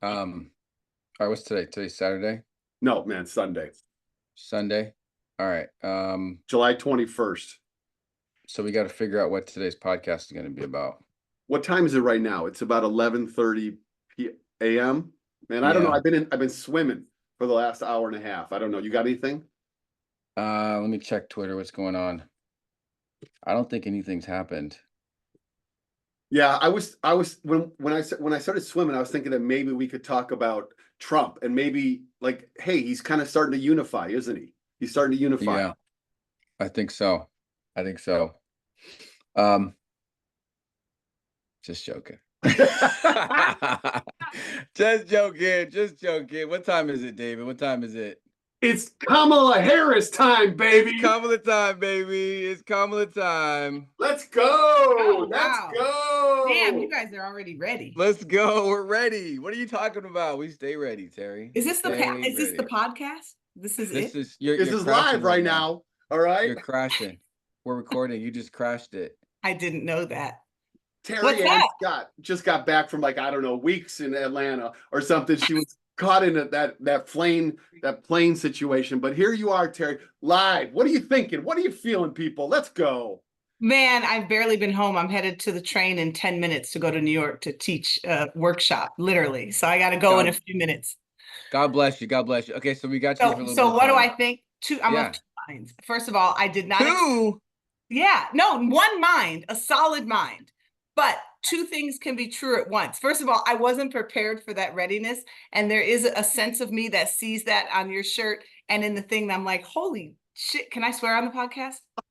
All right, what's today? Today's Saturday? No, man, Sunday. Sunday? All right. July 21st. So we got to figure out what today's podcast is going to be about. What time is it right now? It's about 11:30 a.m. Man, I don't know. Yeah. I've been swimming for the last hour and a half. I don't know. You got anything? Let me check Twitter. What's going on? I don't think anything's happened. Yeah, I was when I started swimming, I was thinking that maybe we could talk about Trump and maybe like, hey, he's kind of starting to unify, isn't he? He's starting to unify. Yeah, I think so. I think so. Um, just joking. Just joking. Just joking. What time is it, David? What time is it? It's Kamala Harris time, baby. It's Kamala time, baby. It's Kamala time. Let's go. Oh, Let's wow. go. Damn, you guys are already ready. Let's go. We're ready. What are you talking about? We stay ready, Terry. Is this the podcast? This is This it? is you're This is live right now. All right. You're crashing. We're recording. You just crashed it. I didn't know that. Terry Ann Scott just got back from, like, I don't know, weeks in Atlanta or something. She was caught in that plane situation. But here you are, Terry, live. What are you thinking? What are you feeling, people? Let's go. Man, I've barely been home. I'm headed to the train in 10 minutes to go to New York to teach a workshop, literally. So I got to go in a few minutes. God bless you. God bless you. Okay, so we got you for a little So bit what do I think? I'm of two minds. First of all, I did not. Two? Yeah, no, one mind, a solid mind. But two things can be true at once. First of all, I wasn't prepared for that readiness. And there is a sense of me that sees that on your shirt and in the thing that I'm like, holy shit. Can I swear on the podcast? Of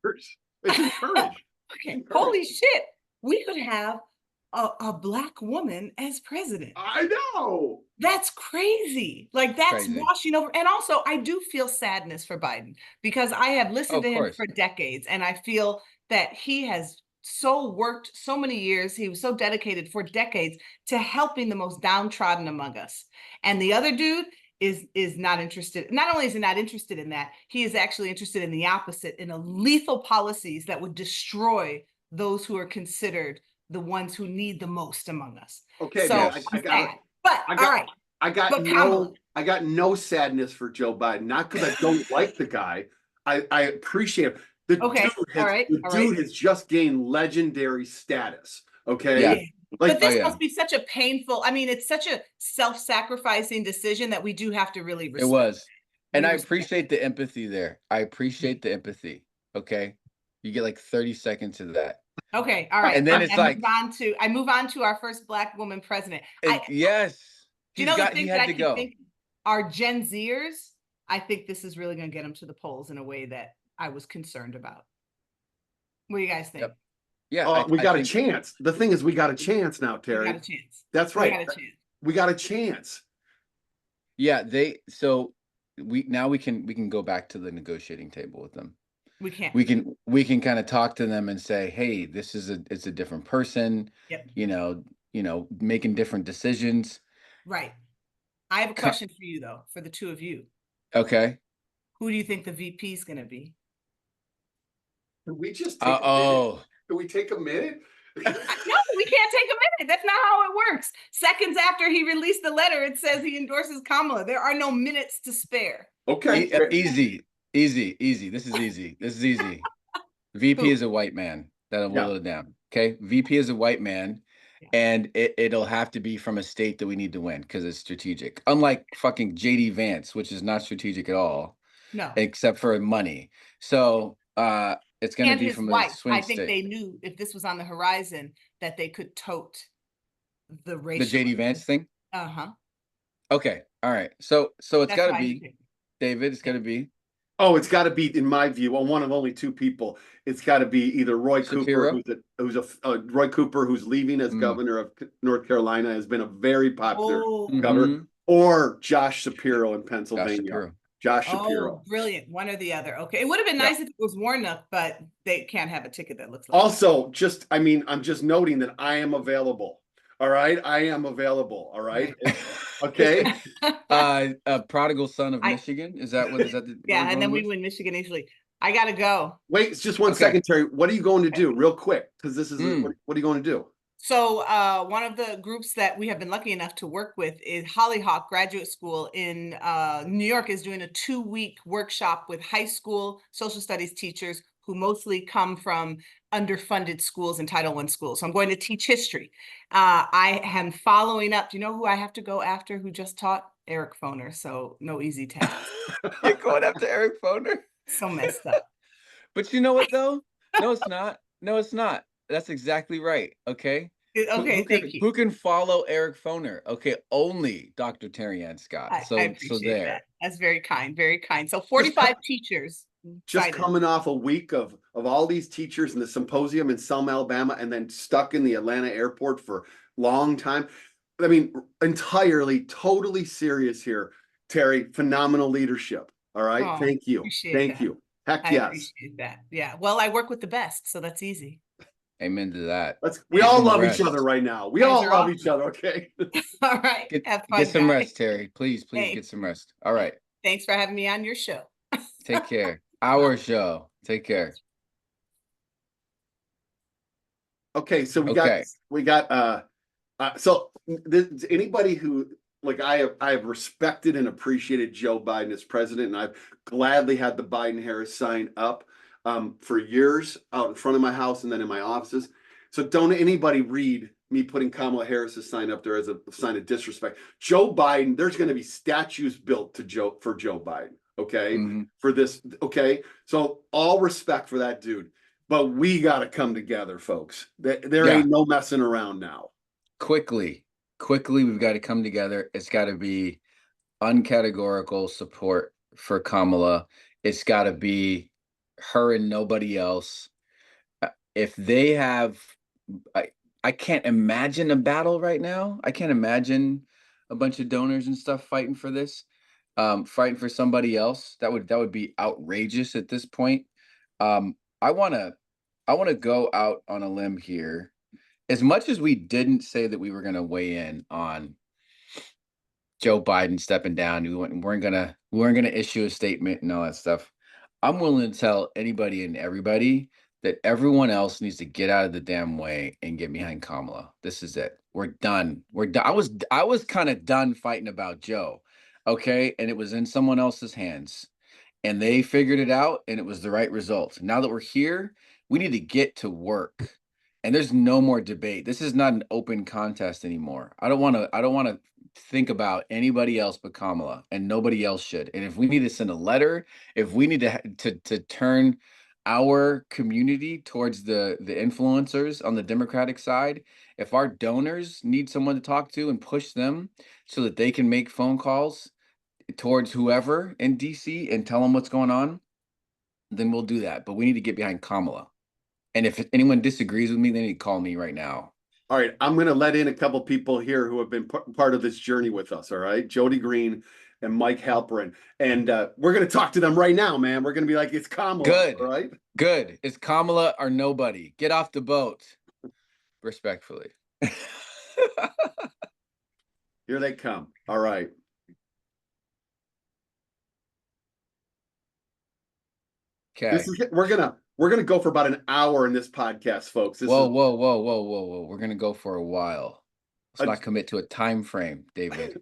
course. It's encouraged. Okay. Holy shit. We could have a Black woman as president. I know. That's crazy. Like, that's crazy. Washing over. And also, I do feel sadness for Biden because I have listened to him for decades. And I feel that he has worked so many years. He was so dedicated for decades to helping the most downtrodden among us. And the other dude is not interested. Not only is he not interested in that, he is actually interested in the opposite, in a lethal policies that would destroy those who are considered the ones who need the most among us. Okay, so I got it. But all right. I got no sadness for Joe Biden. Not because I don't like the guy. I appreciate him. The dude has just gained legendary status. Okay. Yeah. Like, but this must be such a painful, I mean, it's such a self-sacrificing decision that we do have to really respect. It was. And I appreciate the empathy there. I appreciate the empathy. Okay. You get like 30 seconds of that. Okay. All right. And then it's like I move on to our first Black woman president. Yes. You know, the things that I think are Gen Zers, I think this is really going to get them to the polls in a way that I was concerned about. What do you guys think? Yep. Yeah, we got a chance. The thing is, we got a chance now, Terry. We got a chance. That's right. We got a chance. Yeah, we can go back to the negotiating table with them. We can't. We can kind of talk to them and say, hey, it's a different person. Yep. You know, making different decisions. Right. I have a question for you though, for the two of you. Okay. Who do you think the VP is going to be? Can we just take a minute? Can we take a minute? No, we can't take a minute. That's not how it works. Seconds after he released the letter, it says he endorses Kamala. There are no minutes to spare. Okay. Easy. This is easy. VP is a white man. That'll boil it down. Okay. VP is a white man. And it'll have to be from a state that we need to win because it's strategic. Unlike fucking JD Vance, which is not strategic at all. No. Except for money. So it's going to be from a swing state. I think they knew if this was on the horizon that they could tote the racial. The JD Vance thing? Uh-huh. Okay. All right. So it's got to be, David, it's got to be. Oh, it's got to be, in my view, one of only two people. It's got to be either Roy Cooper, Roy Cooper, who's leaving as governor of North Carolina, has been a very popular governor, or Josh Shapiro in Pennsylvania. Josh Shapiro. Oh, brilliant. One or the other. Okay. It would have been nice if it was Warnock, but they can't have a ticket that looks like Also, I'm just noting that I am available. All right. I am available. All right. Okay. A prodigal son of Michigan. Is that the yeah, and then we win Michigan easily. I gotta go. Wait, it's just one second, Terry. What are you going to do real quick? Because this is what are you going to do? So one of the groups that we have been lucky enough to work with is Hollyhock Graduate School in New York is doing a 2-week workshop with high school social studies teachers who mostly come from underfunded schools and Title I schools. So I'm going to teach history. I am following up. Do you know who I have to go after who just taught? Eric Foner. So no easy task. You're going after Eric Foner? So messed up. But you know what, though? No, it's not. No, it's not. That's exactly right. Okay. Okay, thank you. Who can follow Eric Foner? Okay, only Dr. Terry Ann Scott. I appreciate that. That's very kind, very kind. So 45 teachers. Just coming off a week of all these teachers in the symposium in Selma, Alabama, and then stuck in the Atlanta airport for a long time. I mean, entirely, totally serious here, Terry. Phenomenal leadership. All right. Oh, thank you. Thank you. Heck yes. I appreciate that. Yeah. Well, I work with the best, so that's easy. Amen to that. We all love each other right now. We all love each other. Okay. All right. Get some rest, Terry. Please get some rest. All right. Thanks for having me on your show. Take care. Our show. Take care. Okay. So so anybody who, like, I have respected and appreciated Joe Biden as president, and I've gladly had the Biden-Harris sign up for years out in front of my house and then in my offices. So don't anybody read me putting Kamala Harris's sign up there as a sign of disrespect. Joe Biden, there's going to be statues built for Joe Biden. Okay. For this. Okay. So all respect for that dude, but we got to come together, folks. There ain't no messing around now. Quickly, we've got to come together. It's got to be uncategorical support for Kamala. It's got to be her and nobody else. If they have, I can't imagine a battle right now. I can't imagine a bunch of donors and stuff fighting for this, fighting for somebody else. That would be outrageous at this point. I want to go out on a limb here. As much as we didn't say that we were going to weigh in on Joe Biden stepping down, we weren't gonna issue a statement and all that stuff. I'm willing to tell anybody and everybody that everyone else needs to get out of the damn way and get behind Kamala. This is it. We're done. We're done. I was kind of done fighting about Joe, okay, and it was in someone else's hands, and they figured it out, and it was the right result. Now that we're here, we need to get to work. And there's no more debate. This is not an open contest anymore. I don't want to think about anybody else but Kamala, and nobody else should. And if we need to send a letter, if we need to turn our community towards the influencers on the Democratic side, if our donors need someone to talk to and push them so that they can make phone calls towards whoever in DC and tell them what's going on, then we'll do that. But we need to get behind Kamala. And if anyone disagrees with me, they need to call me right now. All right. I'm going to let in a couple people here who have been part of this journey with us. All right. Jody Green and Mike Halperin. And we're going to talk to them right now, man. We're going to be like, it's Kamala. Good. All right. Good. It's Kamala or nobody. Get off the boat. Respectfully. Here they come. All right. Okay. We're gonna go for about an hour in this podcast, folks. Whoa. We're gonna go for a while. Let's not commit to a time frame, David.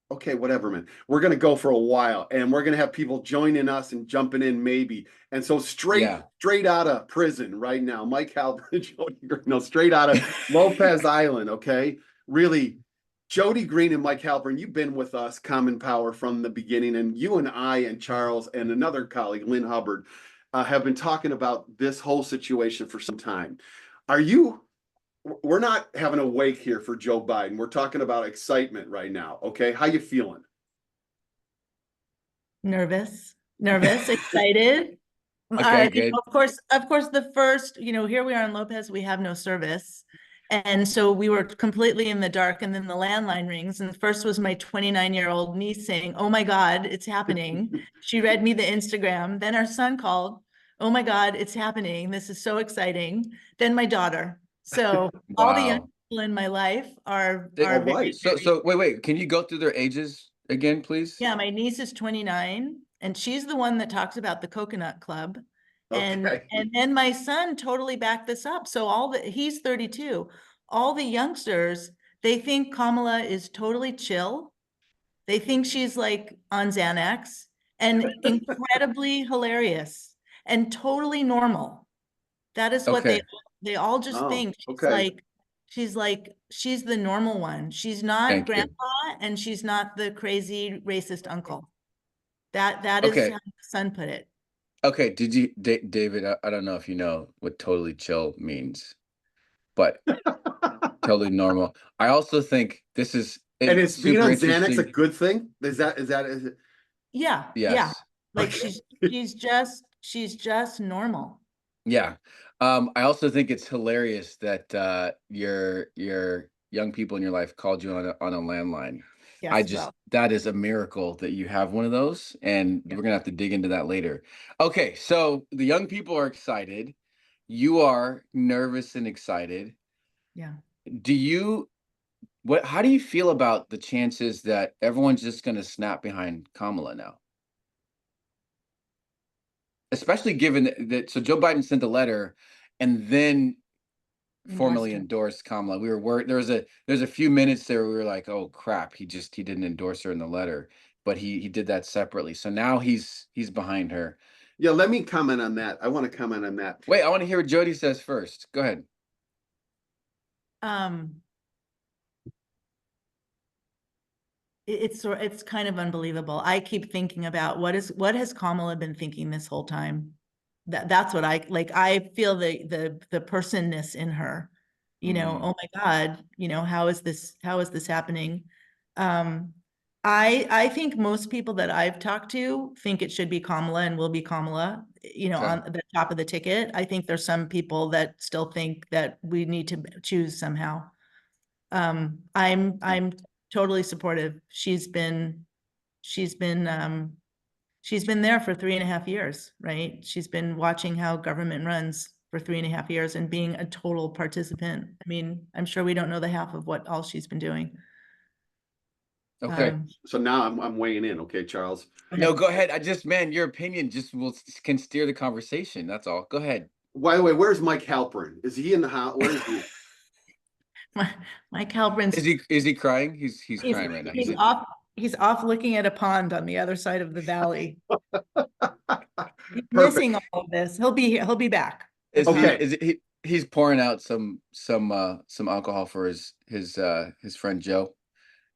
Okay, whatever, man. We're gonna go for a while, and we're gonna have people joining us and jumping in, maybe. And so straight out of prison right now, Mike Halperin, straight out of Lopez Island. Okay, really, Jody Green and Mike Halperin, you've been with us, Common Power, from the beginning, and you and I and Charles and another colleague, Lynn Hubbard, have been talking about this whole situation for some time. We're not having a wake here for Joe Biden. We're talking about excitement right now. Okay. How you feeling? Nervous, excited. Okay, good. Of course, the first, here we are in Lopez, we have no service. And so we were completely in the dark, and then the landline rings. And the first was my 29-year-old niece saying, "Oh my God, it's happening." She read me the Instagram. Then our son called. "Oh my God, it's happening. This is so exciting." Then my daughter. So all the young people in my life are right. So wait, can you go through their ages again, please? Yeah, my niece is 29, and she's the one that talks about the Coconut Club. And then my son totally backed this up. So he's 32. all the youngsters, they think Kamala is totally chill. They think she's like on Xanax and incredibly hilarious and totally normal. That is what they all just think. She's the normal one. She's not grandpa and she's not the crazy racist uncle. That is how the son put it. Okay, did you, David, I don't know if you know what totally chill means, but totally normal. I also think this is and is being on Xanax a interesting. good thing? Is it? Yeah. Yes. Yeah. Like she's just normal. Yeah. I also think it's hilarious that your young people in your life called you on a landline. Yes, that is a miracle that you have one of those, and we're gonna have to dig into that later. Okay, so the young people are excited. You are nervous and excited. Yeah. How do you feel about the chances that everyone's just gonna snap behind Kamala now? Especially given that so Joe Biden sent a letter and then formally endorsed Kamala. We were worried. There's a few minutes there where we were like, oh crap, he didn't endorse her in the letter, but he did that separately. So now he's behind her. Yeah, let me comment on that. I want to comment on that. Wait, I want to hear what Jody says first. Go ahead. It's kind of unbelievable. I keep thinking about what has Kamala been thinking this whole time? That's what I like. I feel the personness in her, you know, oh my God, you know, how is this happening? I think most people that I've talked to think it should be Kamala and will be Kamala, you know, on the top of the ticket. I think there's some people that still think that we need to choose somehow. I'm totally supportive. She's been there for 3.5 years, right? She's been watching how government runs for 3.5 years and being a total participant. I mean, I'm sure we don't know the half of what all she's been doing. Okay. So now I'm weighing in. Okay, Charles. No, go ahead. Man, your opinion can steer the conversation. That's all. Go ahead. By the way, where's Mike Halperin? Is he in the house? Where is he? Mike Halperin's is he crying? He's crying right now. He's off looking at a pond on the other side of the valley. He's missing all of this. He'll be here. He'll be back. He's pouring out some alcohol for his friend Joe.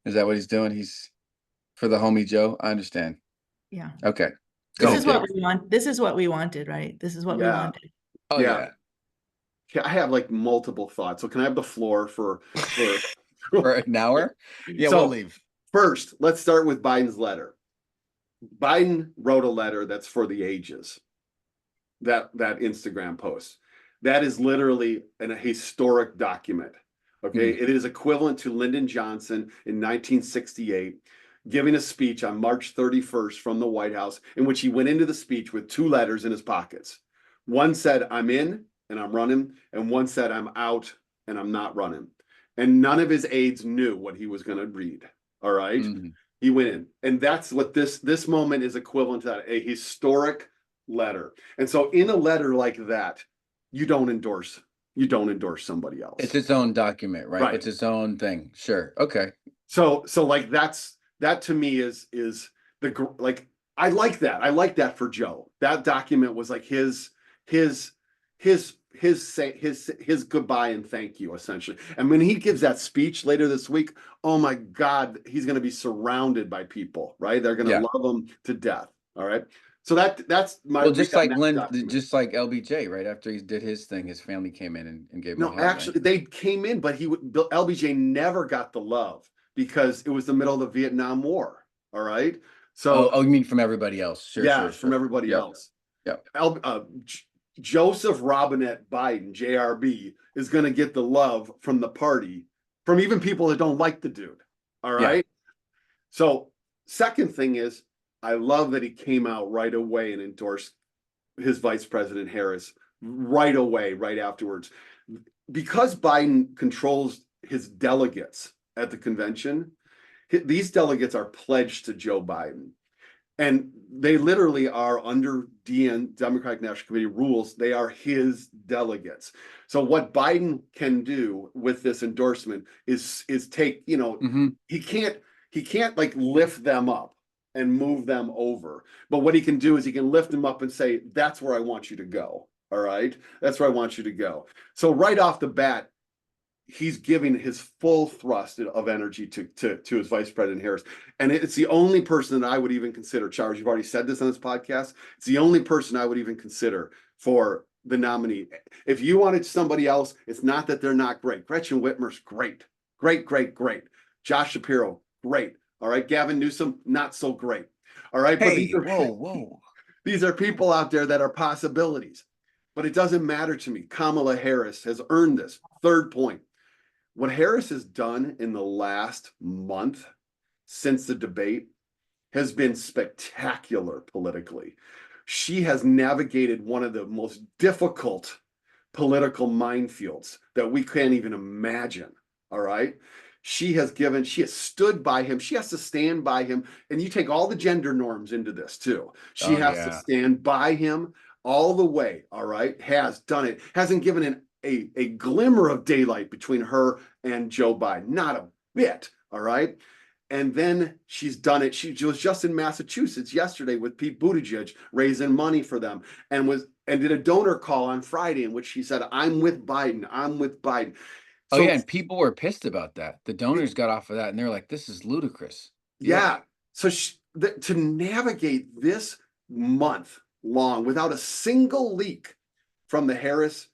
Is that what he's doing? He's for the homie Joe. I understand. Yeah. Okay. This is what we want. This is what we wanted, right? This is what we wanted. Oh yeah. I have like multiple thoughts. So can I have the floor for for an hour? Yeah, we'll leave. First, let's start with Biden's letter. Biden wrote a letter that's for the ages. That Instagram post. That is literally a historic document. Okay, it is equivalent to Lyndon Johnson in 1968 giving a speech on March 31st from the White House, in which he went into the speech with 2 letters in his pockets. One said, "I'm in and I'm running," and one said, "I'm out and I'm not running." And none of his aides knew what he was going to read. All right. He went in. And that's what this moment is equivalent to, a historic letter. And so in a letter like that, you don't endorse somebody else. It's its own document, right? It's its own thing. Sure. Okay. So like that to me is like, I like that. I like that for Joe. That document was like his goodbye and thank you, essentially. And when he gives that speech later this week, oh my God, he's going to be surrounded by people, right? They're going to love him to death. All right. So that's my just like LBJ, right? After he did his thing, his family came in and gave him a hug, actually they came in, but LBJ never got the love because it was the middle of the Vietnam War. All right. So you mean from everybody else? Sure. From everybody else. Yeah. Joseph Robinette Biden, JRB, is going to get the love from the party, from even people that don't like the dude. All right. So second thing is, I love that he came out right away and endorsed his Vice President Harris right away, right afterwards. Because Biden controls his delegates at the convention, these delegates are pledged to Joe Biden. And they literally are under Democratic National Committee rules. They are his delegates. So what Biden can do with this endorsement is take, you know, he can't like lift them up and move them over. But what he can do is he can lift them up and say, that's where I want you to go. All right. That's where I want you to go. So right off the bat, he's giving his full thrust of energy to his Vice President Harris. And it's the only person that I would even consider, Charles, you've already said this on this podcast, it's the only person I would even consider for the nominee. If you wanted somebody else, it's not that they're not great. Gretchen Whitmer's great. Great. Josh Shapiro, great. All right. Gavin Newsom, not so great. All right. Hey, but whoa. These are people out there that are possibilities. But it doesn't matter to me. Kamala Harris has earned this. Third point. What Harris has done in the last month since the debate has been spectacular politically. She has navigated one of the most difficult political minefields that we can't even imagine. All right. She has stood by him. She has to stand by him. And you take all the gender norms into this too. She has to stand by him all the way. All right. Has done it. Hasn't given a glimmer of daylight between her and Joe Biden. Not a bit. All right. And then she's done it. She was just in Massachusetts yesterday with Pete Buttigieg raising money for them and did a donor call on Friday in which she said, I'm with Biden. I'm with Biden. So, and people were pissed about that. The donors got off of that and they're like, this is ludicrous. Yeah. So to navigate this month long without a single leak from the Harris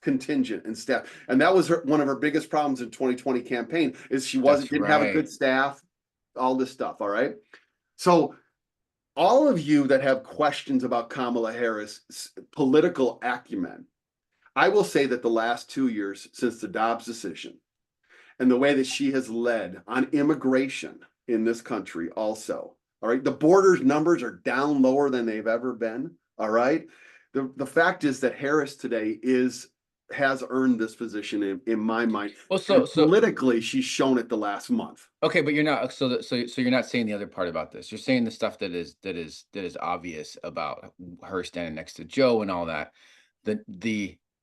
contingent and staff, and that was one of her biggest problems in 2020 campaign is she didn't have a good staff, all this stuff. All right. So all of you that have questions about Kamala Harris' political acumen, I will say that the last 2 years since the Dobbs decision and the way that she has led on immigration in this country also, all right, the borders numbers are down lower than they've ever been, all right? The fact is that Harris today has earned this position in my mind. Well, so politically, she's shown it the last month. Okay, but you're not so you're not saying the other part about this. You're saying the stuff that is obvious about her standing next to Joe and all that.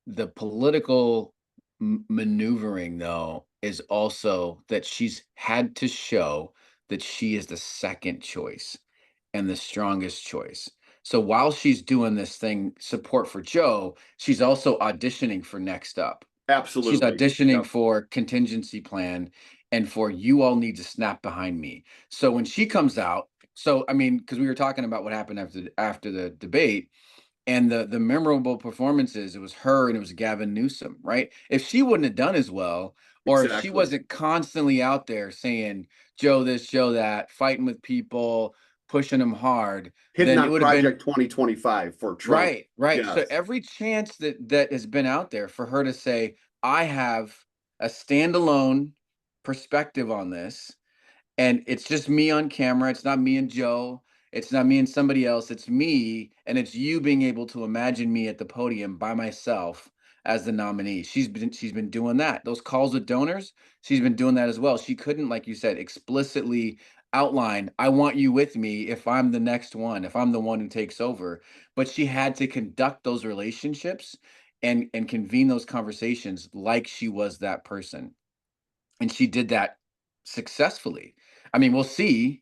The political maneuvering, though, is also that she's had to show that she is the second choice and the strongest choice. So while she's doing this thing, support for Joe, she's also auditioning for next up. Absolutely. She's auditioning for contingency plan and for you all need to snap behind me. So when she comes out, so I mean, because we were talking about what happened after the debate, and the memorable performances, it was her and it was Gavin Newsom, right? If she wouldn't have done as well, or if she wasn't constantly out there saying, Joe this, Joe that, fighting with people, pushing them hard, hitting on Project 2025 for Trump. Right. Yes. So every chance that has been out there for her to say, I have a standalone perspective on this, and it's just me on camera. It's not me and Joe. It's not me and somebody else. It's me, and it's you being able to imagine me at the podium by myself as the nominee. She's been doing that. Those calls with donors, she's been doing that as well. She couldn't, like you said, explicitly outline, I want you with me if I'm the next one, if I'm the one who takes over. But she had to conduct those relationships and convene those conversations like she was that person. And she did that successfully. I mean, we'll see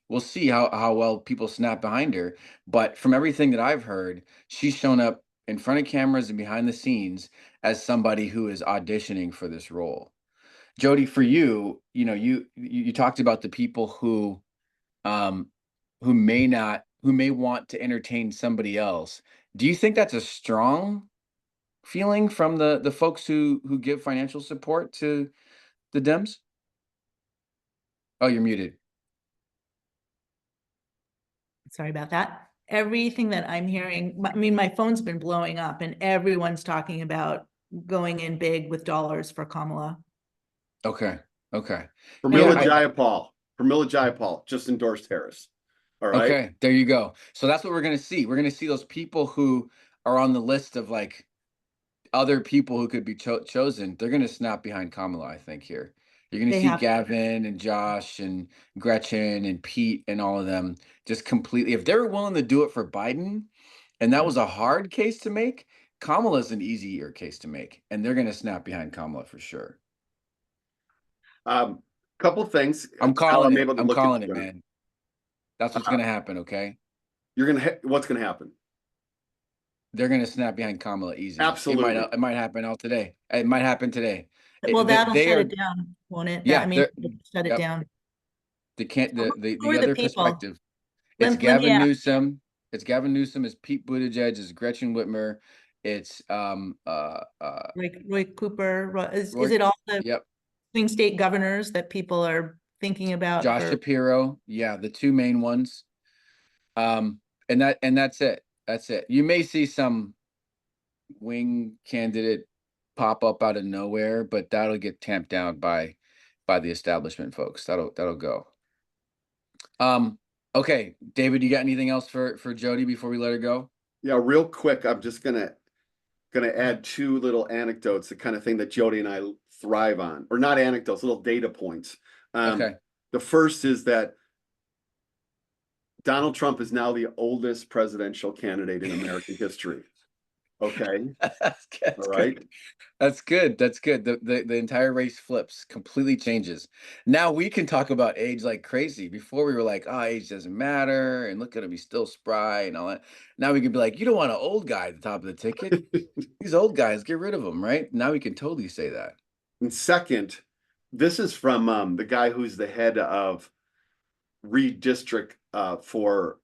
how well people snap behind her. But from everything that I've heard, she's shown up in front of cameras and behind the scenes as somebody who is auditioning for this role. Jody, for you, you talked about the people who may want to entertain somebody else. Do you think that's a strong feeling from the folks who give financial support to the Dems? Oh, you're muted. Sorry about that. Everything that I'm hearing, I mean, my phone's been blowing up and everyone's talking about going in big with dollars for Kamala. Okay. Pramila Jayapal just endorsed Harris. All right. Okay, there you go. So that's what we're going to see. We're going to see those people who are on the list of like other people who could be chosen. They're going to snap behind Kamala, I think, here. You're going to see Gavin and Josh and Gretchen and Pete and all of them just completely, if they're willing to do it for Biden, and that was a hard case to make, Kamala's an easier case to make, and they're going to snap behind Kamala for sure. Couple things. I'm calling it. I'm calling it, man. That's what's going to happen. Okay. What's going to happen? They're going to snap behind Kamala easy. Absolutely. It might happen out today. It might happen today. Well, that'll shut it down, won't it? Yeah. I mean, shut it down. The other perspective. It's Gavin Newsom. It's Gavin Newsom. It's Pete Buttigieg. It's Gretchen Whitmer. It's Roy Cooper. Is it all the swing state governors that people are thinking about? Josh Shapiro. Yeah, the two main ones. And that's it. That's it. You may see some wing candidate pop up out of nowhere, but that'll get tamped down by the establishment folks. That'll go. Okay, David, you got anything else for Jody before we let her go? Yeah, real quick. I'm just gonna add two little anecdotes, the kind of thing that Jody and I thrive on, or not anecdotes, little data points. Okay. The first is that Donald Trump is now the oldest presidential candidate in American history. Okay. That's all right. Good. That's good. That's good. The entire race flips, completely changes. Now we can talk about age like crazy. Before we were like, oh, age doesn't matter, and look at him, he's still spry and all that. Now we can be like, you don't want an old guy at the top of the ticket. These old guys, get rid of them, right? Now we can totally say that. And second, this is from the guy who's the head of redistrict for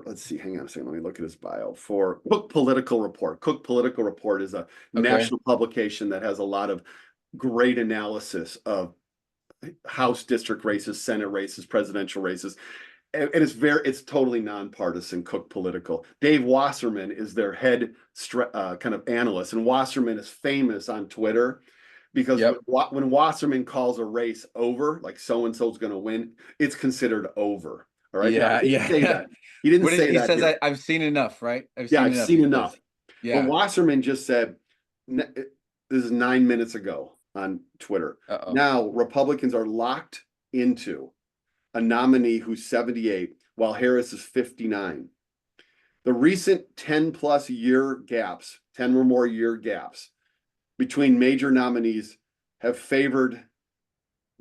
let's see, hang on a second, let me look at his bio. For Cook Political Report. Cook Political Report is a national publication that has a lot of great analysis of House district races, Senate races, presidential races. And it's totally nonpartisan. Cook Political. Dave Wasserman is their head kind of analyst, and Wasserman is famous on Twitter because when Wasserman calls a race over, like so-and-so's going to win, it's considered over. All right. Yeah. He didn't say that. He didn't say that. He says, I've seen enough, right? I've seen enough. Yeah. Well, Wasserman just said, this is 9 minutes ago on Twitter. Now Republicans are locked into a nominee who's 78 while Harris is 59. The recent 10+ year gaps, 10 or more year gaps between major nominees have favored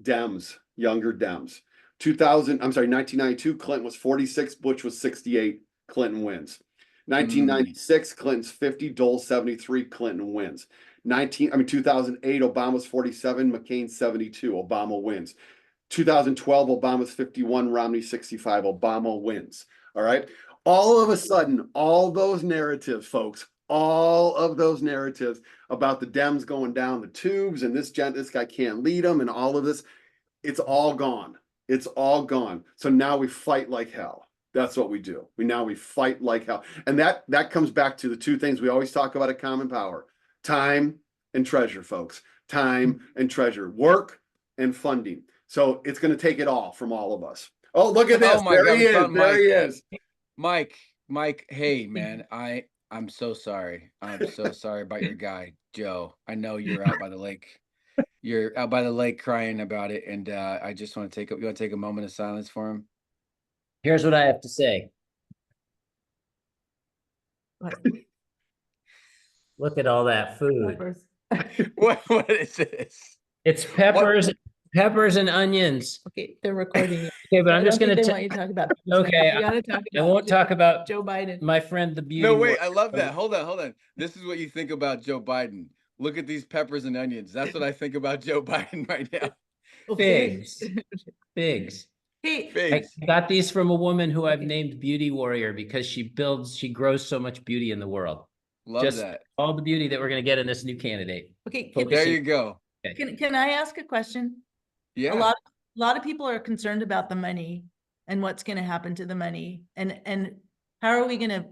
Dems, younger Dems. 1992, Clinton was 46, Bush was 68, Clinton wins. 1996, Clinton's 50, Dole 73, Clinton wins. 2008, Obama's 47, McCain 72, Obama wins. 2012, Obama's 51, Romney 65, Obama wins. All right. All of a sudden, all those narratives, folks, all of those narratives about the Dems going down the tubes and this guy can't lead them and all of this, it's all gone. It's all gone. So now we fight like hell. That's what we do. We fight like hell. And that comes back to the two things we always talk about at Common Power: time and treasure, folks. Time and treasure, work and funding. So it's going to take it all from all of us. Oh, look at this. Oh my God, he is. There he is. Mike, hey man, I'm so sorry. I'm so sorry about your guy, Joe. I know you're out by the lake. You're out by the lake crying about it, and I just want to take a moment of silence for him. Here's what I have to say. Look at all that food. What is this? It's peppers and onions. Okay, they're recording it. Okay, but I'm just going to want you to talk about. Okay, you gotta talk about I won't talk about Joe Biden. My friend, the beauty. No, wait, I love that. Hold on. This is what you think about Joe Biden. Look at these peppers and onions. That's what I think about Joe Biden right now. Figs. Hey, I got these from a woman who I've named Beauty Warrior because she grows so much beauty in the world. Love that. All the beauty that we're going to get in this new candidate. Okay, there you go. Can I ask a question? Yeah. A lot of people are concerned about the money and what's going to happen to the money, and how are we going to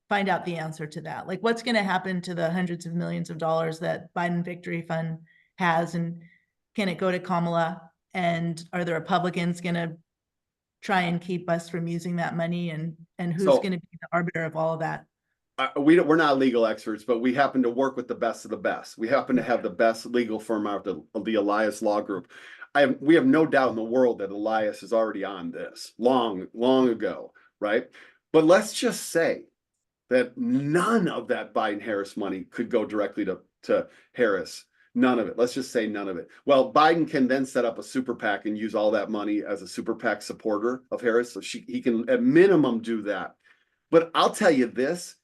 find out the answer to that? Like, what's going to happen to the hundreds of millions of dollars that Biden Victory Fund has, and can it go to Kamala? And are the Republicans going to try and keep us from using that money? And who's going to be the arbiter of all of that? we're not legal experts, but we happen to work with the best of the best. We happen to have the best legal firm out of the Elias Law Group. We have no doubt in the world that Elias is already on this long ago, right? But let's just say that none of that Biden-Harris money could go directly to Harris. None of it. Let's just say none of it. Well, Biden can then set up a super PAC and use all that money as a super PAC supporter of Harris. So he can at minimum do that. But I'll tell you this,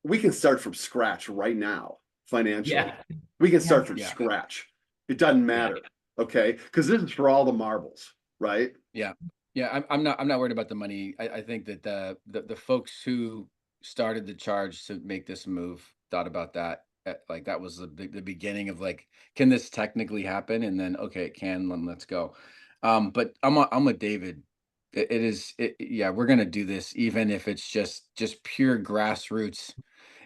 we can start from scratch right now financially. Yeah. We can start from scratch. It doesn't matter. Okay. Because this is for all the marbles, right? Yeah. Yeah. I'm not worried about the money. I think that the folks who started the charge to make this move thought about that. Like that was the beginning of like, can this technically happen? And then, okay, it can, then let's go. But I'm with David. Yeah, we're going to do this, even if it's just pure grassroots.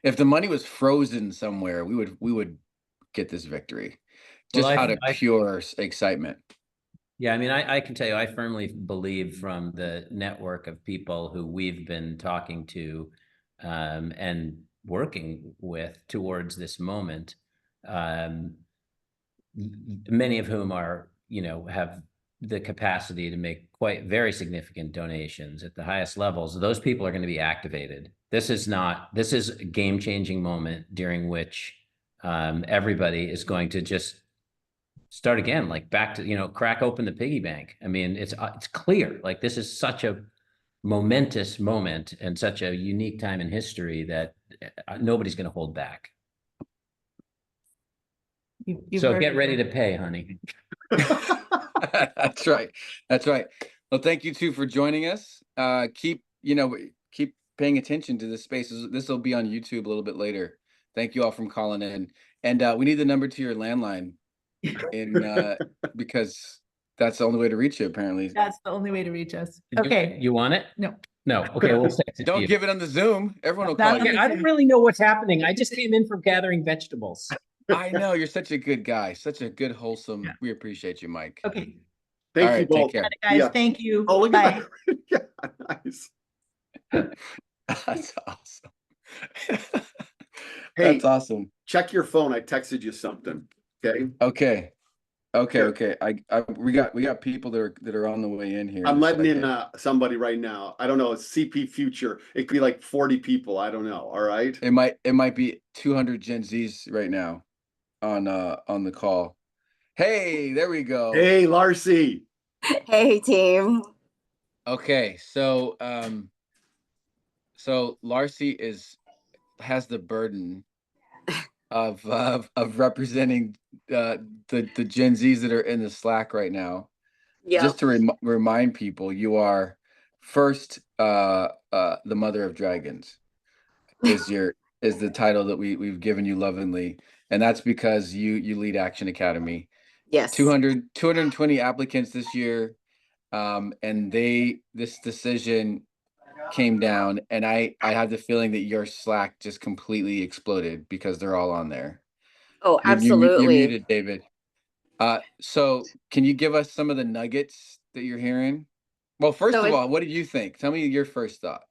If the money was frozen somewhere, we would get this victory just out of pure excitement. Yeah, I mean, I can tell you, I firmly believe from the network of people who we've been talking to and working with towards this moment, many of whom are, have the capacity to make very significant donations at the highest levels. Those people are going to be activated. This is a game-changing moment during which everybody is going to just start again, like back to, crack open the piggy bank. I mean, it's clear, like this is such a momentous moment and such a unique time in history that nobody's going to hold back. So get ready to pay, honey. That's right. That's right. Well, thank you two for joining us. Keep paying attention to this space. This will be on YouTube a little bit later. Thank you all for calling in. And we need the number to your landline because that's the only way to reach you, apparently. That's the only way to reach us. Okay. You want it? No. No. Okay, we'll say it. Don't give it on the Zoom. Everyone will call you. I don't really know what's happening. I just came in from gathering vegetables. I know, you're such a good guy, such a good, wholesome. Yeah. We appreciate you, Mike. Okay. Thank you both. Take care. Guys, yeah. Thank you. Oh, look Bye. at that. Yeah, nice. That's awesome. Hey, that's awesome. Check your phone. I texted you something. Okay. Okay. We got people that are on the way in here. I'm letting in somebody right now. I don't know. It's CP Future. It could be like 40 people. I don't know. All right. It might be 200 Gen Zs right now on the call. Hey, there we go. Hey, Larcy. Hey, team. Okay, so Larcy has the burden of representing the Gen Zs that are in the Slack right now. Yeah. Just to remind people, you are first the mother of dragons is the title that we've given you lovingly, and that's because you lead Action Academy. Yes. 220 applicants this year, and this decision came down, and I have the feeling that your Slack just completely exploded because they're all on there. Oh, absolutely. You're muted, David. So can you give us some of the nuggets that you're hearing? Well, first of all, what did you think? Tell me your first thought.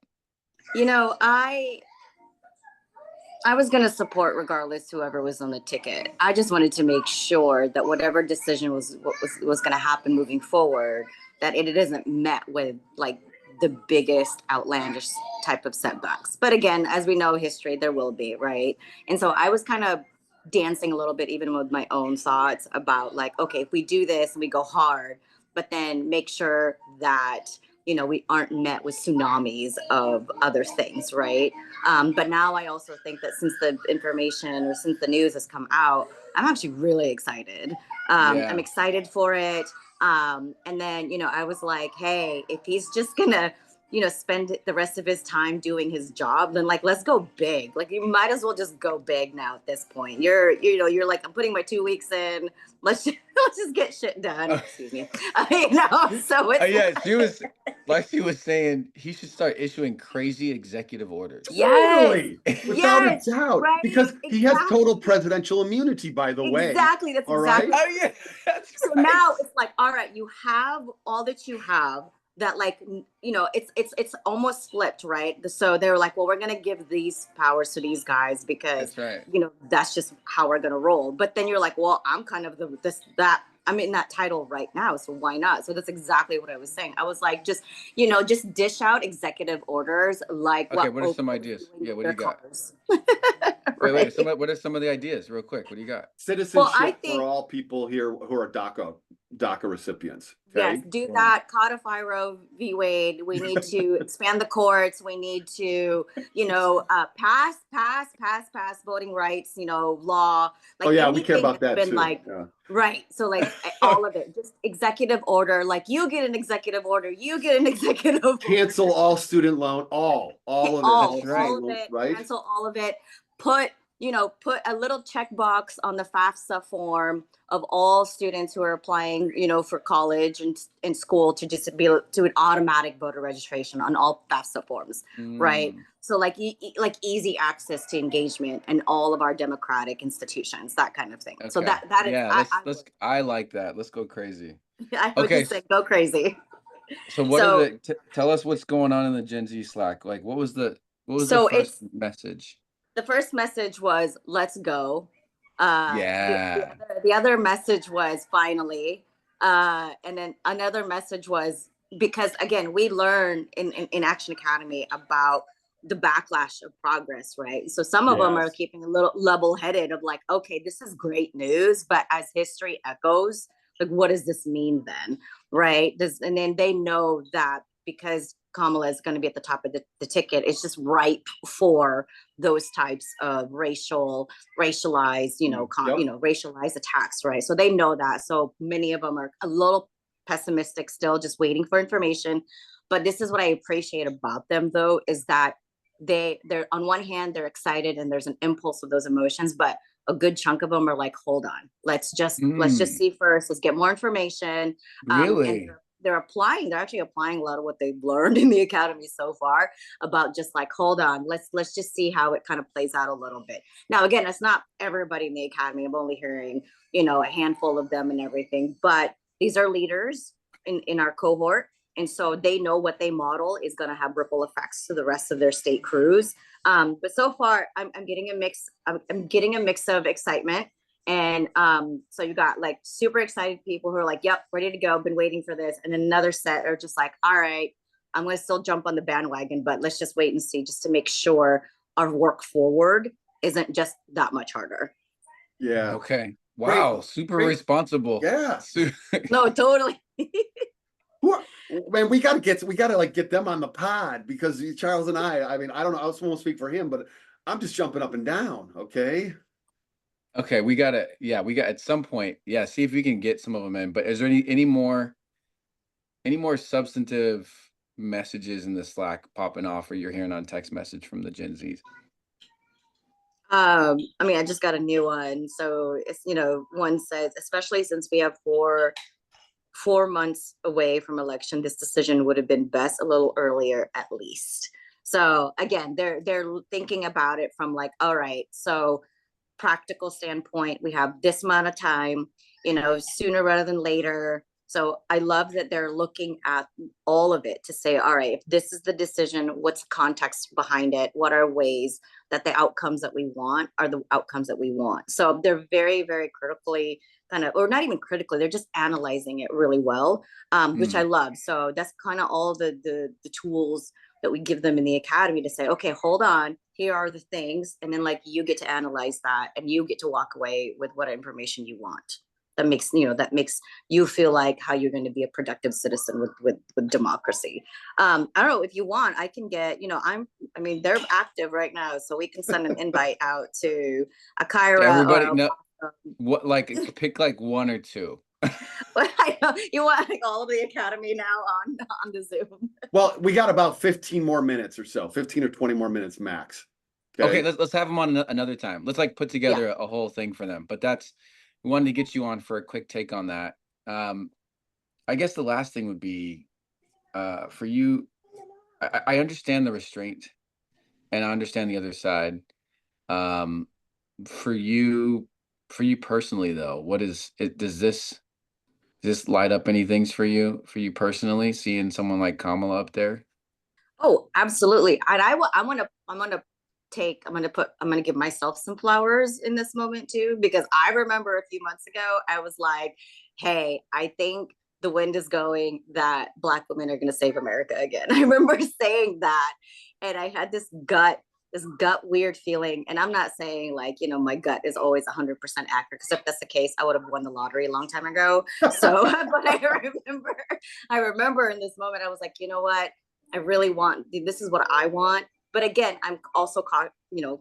I was going to support regardless whoever was on the ticket. I just wanted to make sure that whatever decision was going to happen moving forward, that it isn't met with like the biggest outlandish type of setbacks. But again, as we know history, there will be, right? And so I was kind of dancing a little bit, even with my own thoughts about like, okay, if we do this and we go hard, but then make sure that, we aren't met with tsunamis of other things, right? But now I also think that since the information or since the news has come out, I'm actually really excited. I'm excited for it. And then, I was like, hey, if he's just gonna, spend the rest of his time doing his job, then like, let's go big. Like you might as well just go big now at this point. You're like, I'm putting my 2 weeks in. Let's just get shit done. Excuse me. So it's Lexi was saying he should start issuing crazy executive orders. Totally. Without a doubt. Right? Because he has total presidential immunity, by the way. Exactly. That's all exactly. Right? Oh yeah. That's so right. now it's like, all right, you have all that you have. that like, you know, it's almost flipped, right? So they were like, well, we're going to give these powers to these guys because, you know, that's just how we're going to roll. But then you're like, well, I'm kind of I'm in that title right now, so why not? So that's exactly what I was saying. I was like, just, you know, just dish out executive orders like what are some ideas? Yeah, what do you got? Wait, what are some of the ideas real quick? What do you got? Citizenship for all people here who are DACA recipients. Okay? Yes, do that. Codify Roe v. Wade. We need to expand the courts. We need to, you know, pass voting rights, you know, law. Like, oh yeah, we care about that too. Like, right. So like all of it, just executive order. Like you get an executive order, you get an executive order. Cancel all student loan, all of it. All of it. Right. Cancel all of it. Put a little checkbox on the FAFSA form of all students who are applying, you know, for college and school to just be to an automatic voter registration on all FAFSA forms, right? So like easy access to engagement in all of our democratic institutions, that kind of thing. Okay. So that is, yeah, I like that. Let's go crazy. I would just say go crazy. So tell us what's going on in the Gen Z Slack. Like what was the first message? The first message was, let's go. Yeah. The other message was finally. And then another message was, because again, we learn in Action Academy about the backlash of progress, right? So some of them are keeping a little level-headed of like, okay, this is great news, but as history echoes, like, what does this mean then, right? And then they know that because Kamala is going to be at the top of the ticket, it's just ripe for those types of racialized, racialized attacks, right? So they know that. So many of them are a little pessimistic still, just waiting for information. But this is what I appreciate about them, though, is that they're on one hand, they're excited and there's an impulse of those emotions, but a good chunk of them are like, hold on, let's just see first, let's get more information. Really? They're actually applying a lot of what they've learned in the academy so far about just like, hold on, let's just see how it kind of plays out a little bit. Now, again, it's not everybody in the academy. I'm only hearing, you know, a handful of them and everything, but these are leaders in our cohort. And so they know what they model is going to have ripple effects to the rest of their state crews. But so far I'm getting a mix. I'm getting a mix of excitement. And so you got like super excited people who are like, yep, ready to go, been waiting for this. And then another set are just like, all right, I'm going to still jump on the bandwagon, but let's just wait and see, just to make sure our work forward isn't just that much harder. Yeah. Okay. Wow. Great. Super responsible. Yeah. No, totally. Man, we gotta like get them on the pod, because Charles and I mean, I don't know, I won't speak for him, but I'm just jumping up and down. Okay. Okay, we got at some point, see if we can get some of them in. But is there any more substantive messages in the Slack popping off, or you're hearing on text message from the Gen Zs? I mean, I just got a new one. So it's, you know, one says, especially since we have four months away from election, this decision would have been best a little earlier at least. So again, they're thinking about it from like, all right, so practical standpoint, we have this amount of time, you know, sooner rather than later. So I love that they're looking at all of it to say, all right, if this is the decision, what's the context behind it? What are ways that the outcomes that we want are the outcomes that we want? So they're very, very critically kind of, or not even critically, they're just analyzing it really well, which I love. So that's kind of all the tools that we give them in the academy to say, okay, hold on, here are the things. And then like, you get to analyze that and you get to walk away with what information you want. That makes you feel like how you're going to be a productive citizen with democracy. I don't know, if you want, I can get, you know, they're active right now, so we can send an invite out to Akira. Everybody, what, like, pick like one or two. But I know you want like all of the academy now on the Zoom. Well, we got about 15 more minutes or so, 15 or 20 more minutes max. Okay, let's have them on another time. Let's like put together a whole thing for them. But we wanted to get you on for a quick take on that. I guess the last thing would be for you. I understand the restraint, and I understand the other side. For you personally, though, what is it? Does this Does this light up any things for you personally, seeing someone like Kamala up there? Oh, absolutely. And I'm gonna give myself some flowers in this moment too, because I remember a few months ago, I was like, hey, I think the wind is going that Black women are gonna save America again. I remember saying that. And I had this gut weird feeling. And I'm not saying like, my gut is always 100% accurate, because if that's the case, I would have won the lottery a long time ago. So, but I remember in this moment, I was like, you know what? I really want, this is what I want. But again, I'm also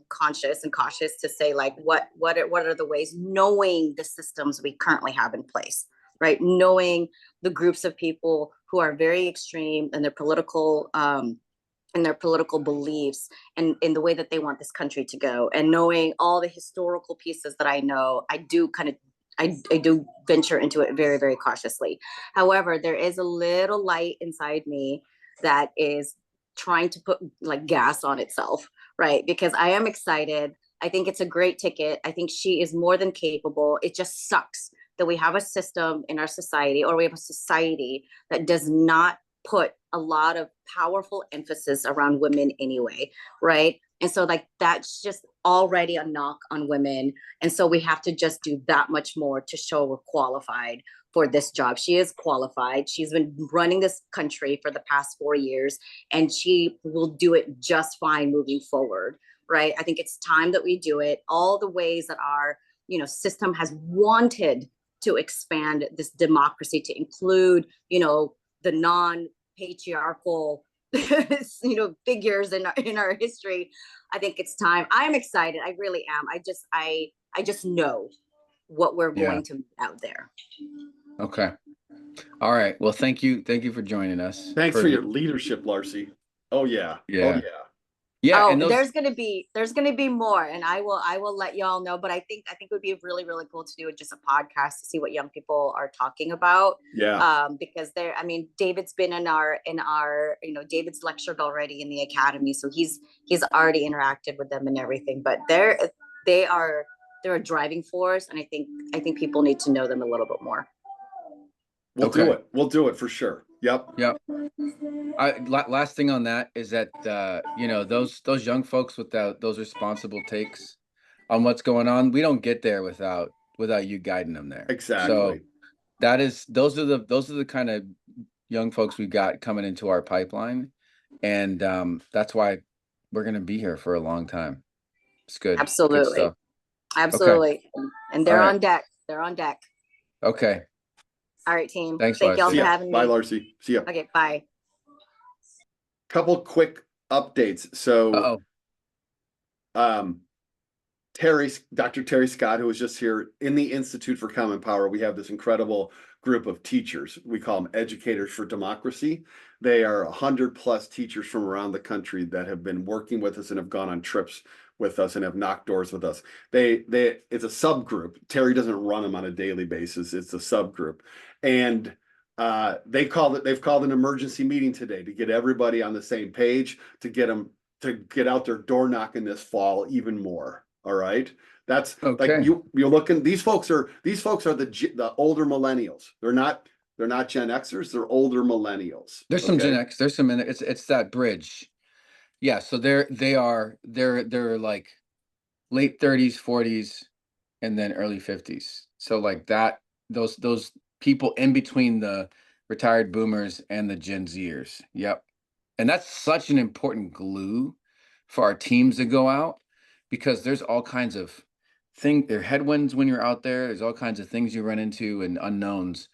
conscious and cautious to say like, what are the ways, knowing the systems we currently have in place, right? Knowing the groups of people who are very extreme in their political beliefs and in the way that they want this country to go, and knowing all the historical pieces that I know, I do venture into it very, very cautiously. However, there is a little light inside me that is trying to put like gas on itself, right? Because I am excited. I think it's a great ticket. I think she is more than capable. It just sucks that we have a system in our society, or we have a society that does not put a lot of powerful emphasis around women anyway, right? And so like that's just already a knock on women. And so we have to just do that much more to show we're qualified for this job. She is qualified. She's been running this country for the past 4 years, and she will do it just fine moving forward, right? I think it's time that we do it. All the ways that our, system has wanted to expand this democracy to include, the non-patriarchal, figures in our history. I think it's time. I'm excited. I really am. I just know what we're going to out there. Okay. All right. Well, thank you. Thank you for joining us. Thanks for your leadership, Larcy. Oh yeah. Yeah. Oh yeah. Yeah. Oh, there's gonna be more, and I will let y'all know. But I think it would be really, really cool to do just a podcast to see what young people are talking about. Yeah. Because David's been in our, David's lectured already in the academy, so he's already interacted with them and everything. But they're a driving force, and I think people need to know them a little bit more. We'll do it. We'll do it for sure. Yep. Last thing on that is that those young folks with those responsible takes on what's going on, we don't get there without you guiding them there. Exactly. So those are the kind of young folks we've got coming into our pipeline, and that's why we're going to be here for a long time. It's good. Absolutely. Good stuff. Absolutely. Okay. And they're on deck. They're on deck. Okay. All right, team. Thanks, Thank y'all for having me. Bye, Larcy. See ya. Okay, bye. Couple quick updates. So, Dr. Terry Scott, who was just here in the Institute for Common Power, we have this incredible group of teachers. We call them Educators for Democracy. They are 100+ teachers from around the country that have been working with us and have gone on trips with us and have knocked doors with us. It's a subgroup. Terry doesn't run them on a daily basis. It's a subgroup. And they've called an emergency meeting today to get everybody on the same page, to get them to get out their door knocking this fall even more. All right. That's okay. Like you're looking, these folks are the older millennials. They're not Gen Xers, they're older millennials. There's some Gen X, there's some, it's that bridge. Yeah. So they're like late 30s, 40s, and then early 50s. So like that, those people in between the retired boomers and the Gen Zers. Yep. And that's such an important glue for our teams to go out, because there's all kinds of there are headwinds when you're out there. There's all kinds of things you run into and unknowns,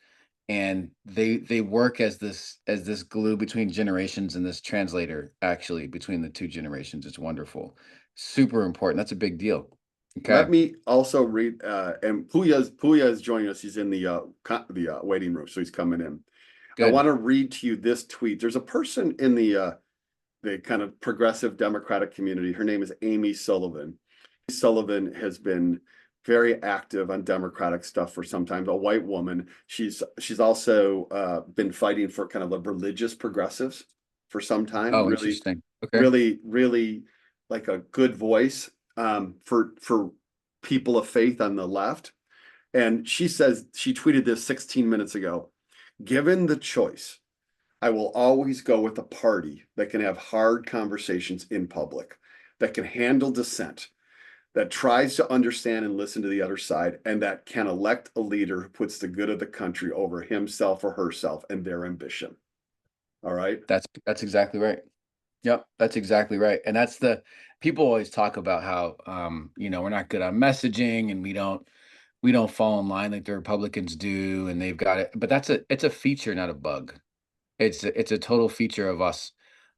and they work as this glue between generations, and this translator actually between the two generations. It's wonderful, super important. That's a big deal. Okay. Let me also read, and Puya is joining us. He's in the waiting room, so he's coming in. Good. I want to read to you this tweet. There's a person in the kind of progressive Democratic community. Her name is Amy Sullivan. Sullivan has been very active on Democratic stuff for some time. A white woman. She's also been fighting for kind of the religious progressives for some time. Oh, really interesting. Okay. Really like a good voice for people of faith on the left. And she says, she tweeted this 16 minutes ago. Given the choice, I will always go with a party that can have hard conversations in public, that can handle dissent, that tries to understand and listen to the other side, and that can elect a leader who puts the good of the country over himself or herself and their ambition. All right. That's exactly right. Yep, that's exactly right. And that's the people always talk about how you know, we're not good on messaging and we don't fall in line like the Republicans do, and they've got it. But it's a feature, not a bug. It's a total feature of us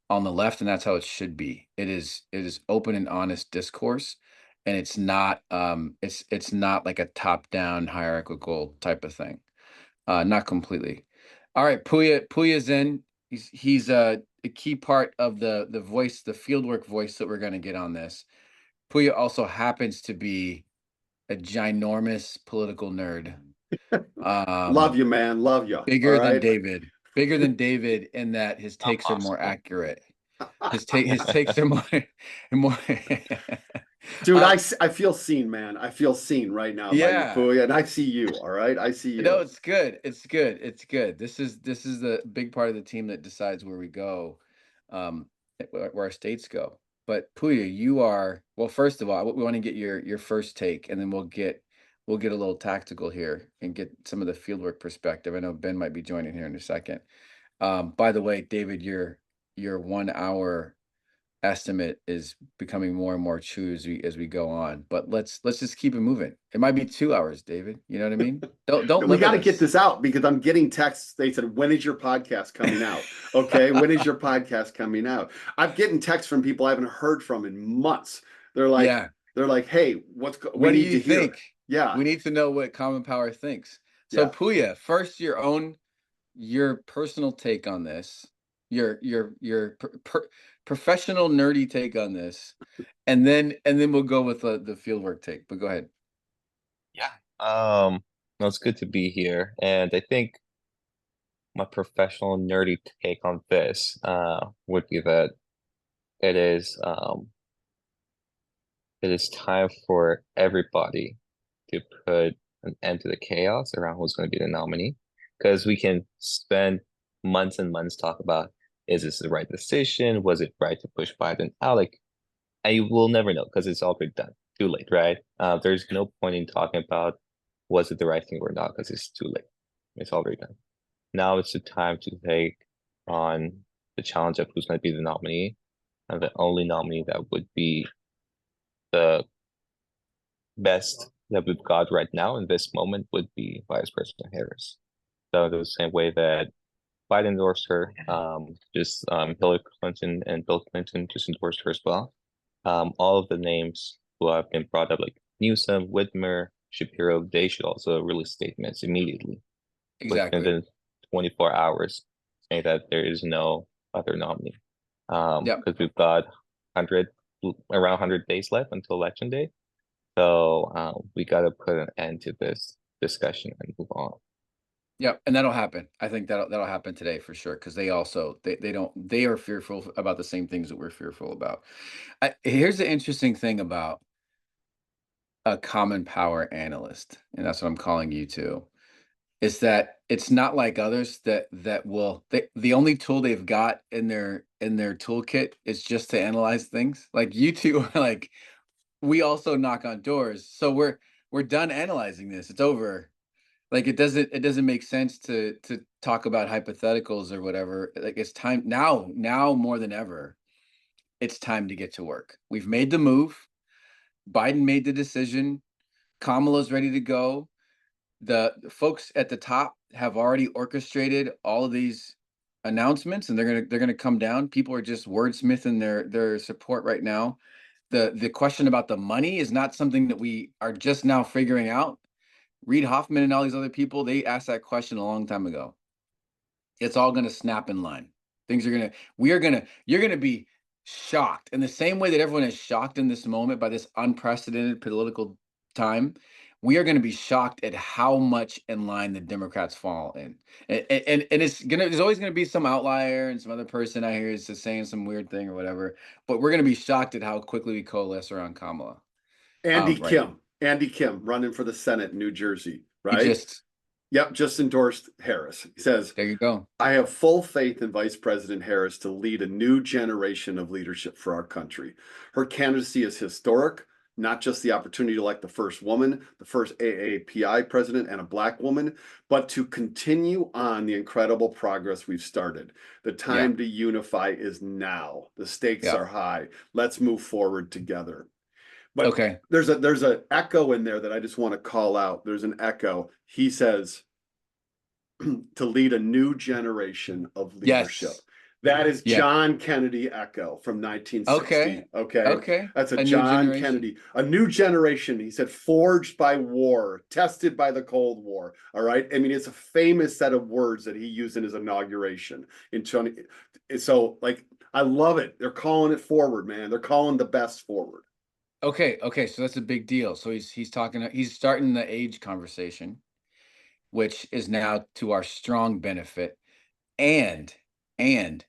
on the left, and that's how it should be. It is open and honest discourse, and it's not like a top-down hierarchical type of thing. Not completely. All right, Puya's in. He's a key part of the voice, the fieldwork voice that we're going to get on this. Puya also happens to be a ginormous political nerd. Love you, man. Love you. Bigger than David. Bigger than David in that his takes are more accurate. His takes are more. Dude, I feel seen, man. I feel seen right now. Yeah. By you, and I see you. All right, I see you. No, it's good. It's good. It's good. This is the big part of the team that decides where we go, where our states go. But Puya, you are, well, first of all, we want to get your first take, and then we'll get a little tactical here and get some of the fieldwork perspective. I know Ben might be joining here in a second. By the way, David, your 1 hour estimate is becoming more and more true as we go on, but let's just keep it moving. It might be 2 hours, David. You know what I mean? Don't we got to us. get this out because I'm getting texts. They said, when is your podcast coming out? Okay. When is your podcast coming out? I'm getting texts from people I haven't heard from in months. They're like, hey, what do you think? Yeah. We need to know what Common Power thinks. So Puya, first your personal take on this, your professional nerdy take on this, and then we'll go with the fieldwork take. But go ahead. Yeah. No, it's good to be here, and I think my professional nerdy take on this would be that it is time for everybody to put an end to the chaos around who's going to be the nominee, because we can spend months and months talk about, is this the right decision? Was it right to push Biden out? Like, I will never know because it's already done. Too late, right? There's no point in talking about was it the right thing or not because it's too late. It's already done. Now it's the time to take on the challenge of who's going to be the nominee, and the only nominee that would be the best that we've got right now in this moment would be Vice President Harris. So the same way that Biden endorsed her, Hillary Clinton and Bill Clinton just endorsed her as well. All of the names who have been brought up, like Newsom, Whitmer, Shapiro, they should also release statements immediately. Exactly. Within 24 hours, saying that there is no other nominee. Because we've got around 100 days left until Election Day. So we got to put an end to this discussion and move on. Yep, and that'll happen. I think that'll happen today for sure, because they also they are fearful about the same things that we're fearful about. Here's the interesting thing about a common power analyst, and that's what I'm calling you to, is that it's not like others that the only tool they've got in their toolkit is just to analyze things. Like you two are like, we also knock on doors, so we're done analyzing this. It's over. Like it doesn't make sense to talk about hypotheticals or whatever. Like it's time now more than ever. It's time to get to work. We've made the move. Biden made the decision. Kamala's ready to go. The folks at the top have already orchestrated all of these announcements, and they're gonna come down. People are just wordsmithing their support right now. The question about the money is not something that we are just now figuring out. Reid Hoffman and all these other people, they asked that question a long time ago. It's all going to snap in line. You're going to be shocked in the same way that everyone is shocked in this moment by this unprecedented political time. We are going to be shocked at how much in line the Democrats fall in. And there's always going to be some outlier and some other person out here is just saying some weird thing or whatever, but we're going to be shocked at how quickly we coalesce around Kamala. Andy Kim. Andy Kim running for the Senate in New Jersey, right? Just endorsed Harris. He says, there you go. I have full faith in Vice President Harris to lead a new generation of leadership for our country. Her candidacy is historic, not just the opportunity to elect the first woman, the first AAPI president, and a Black woman, but to continue on the incredible progress we've started. The time to unify is now. The stakes are high. Let's move forward together. But there's an echo in there that I just want to call out. There's an echo. He says to lead a new generation of leadership. Yes. That is John Kennedy echo from 1960. Okay. That's a John Kennedy, a new generation. He said, forged by war, tested by the Cold War. All right. I mean, it's a famous set of words that he used in his inauguration in 20. So like, I love it. They're calling it forward, man. They're calling the best forward. Okay, so that's a big deal. So he's starting the age conversation, which is now to our strong benefit, and this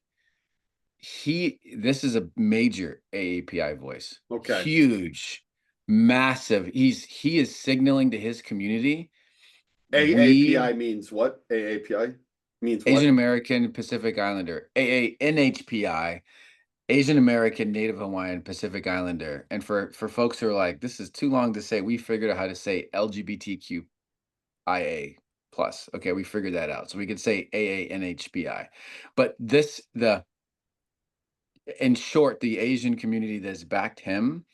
is a major AAPI voice. Okay, huge, massive. He is signaling to his community. AAPI means what? AAPI means what? Asian American Pacific Islander. NHPI. Asian American, Native Hawaiian, Pacific Islander. And for folks who are like, this is too long to say, we figured out how to say LGBTQIA+. Okay, we figured that out. So we could say AANHPI. But in short, the Asian community that's backed him,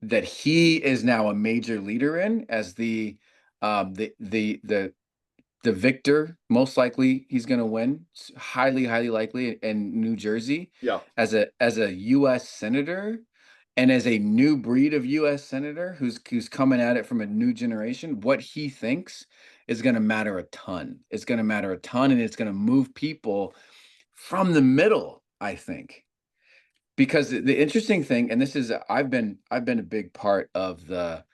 that he is now a major leader in as the victor. Most likely he's going to win, highly likely, in New Jersey. As a U.S. senator, and as a new breed of U.S. senator who's coming at it from a new generation, what he thinks is going to matter a ton. It's going to matter a ton, and it's going to move people from the middle, I think. Because the interesting thing, and this is, I've been a big part of the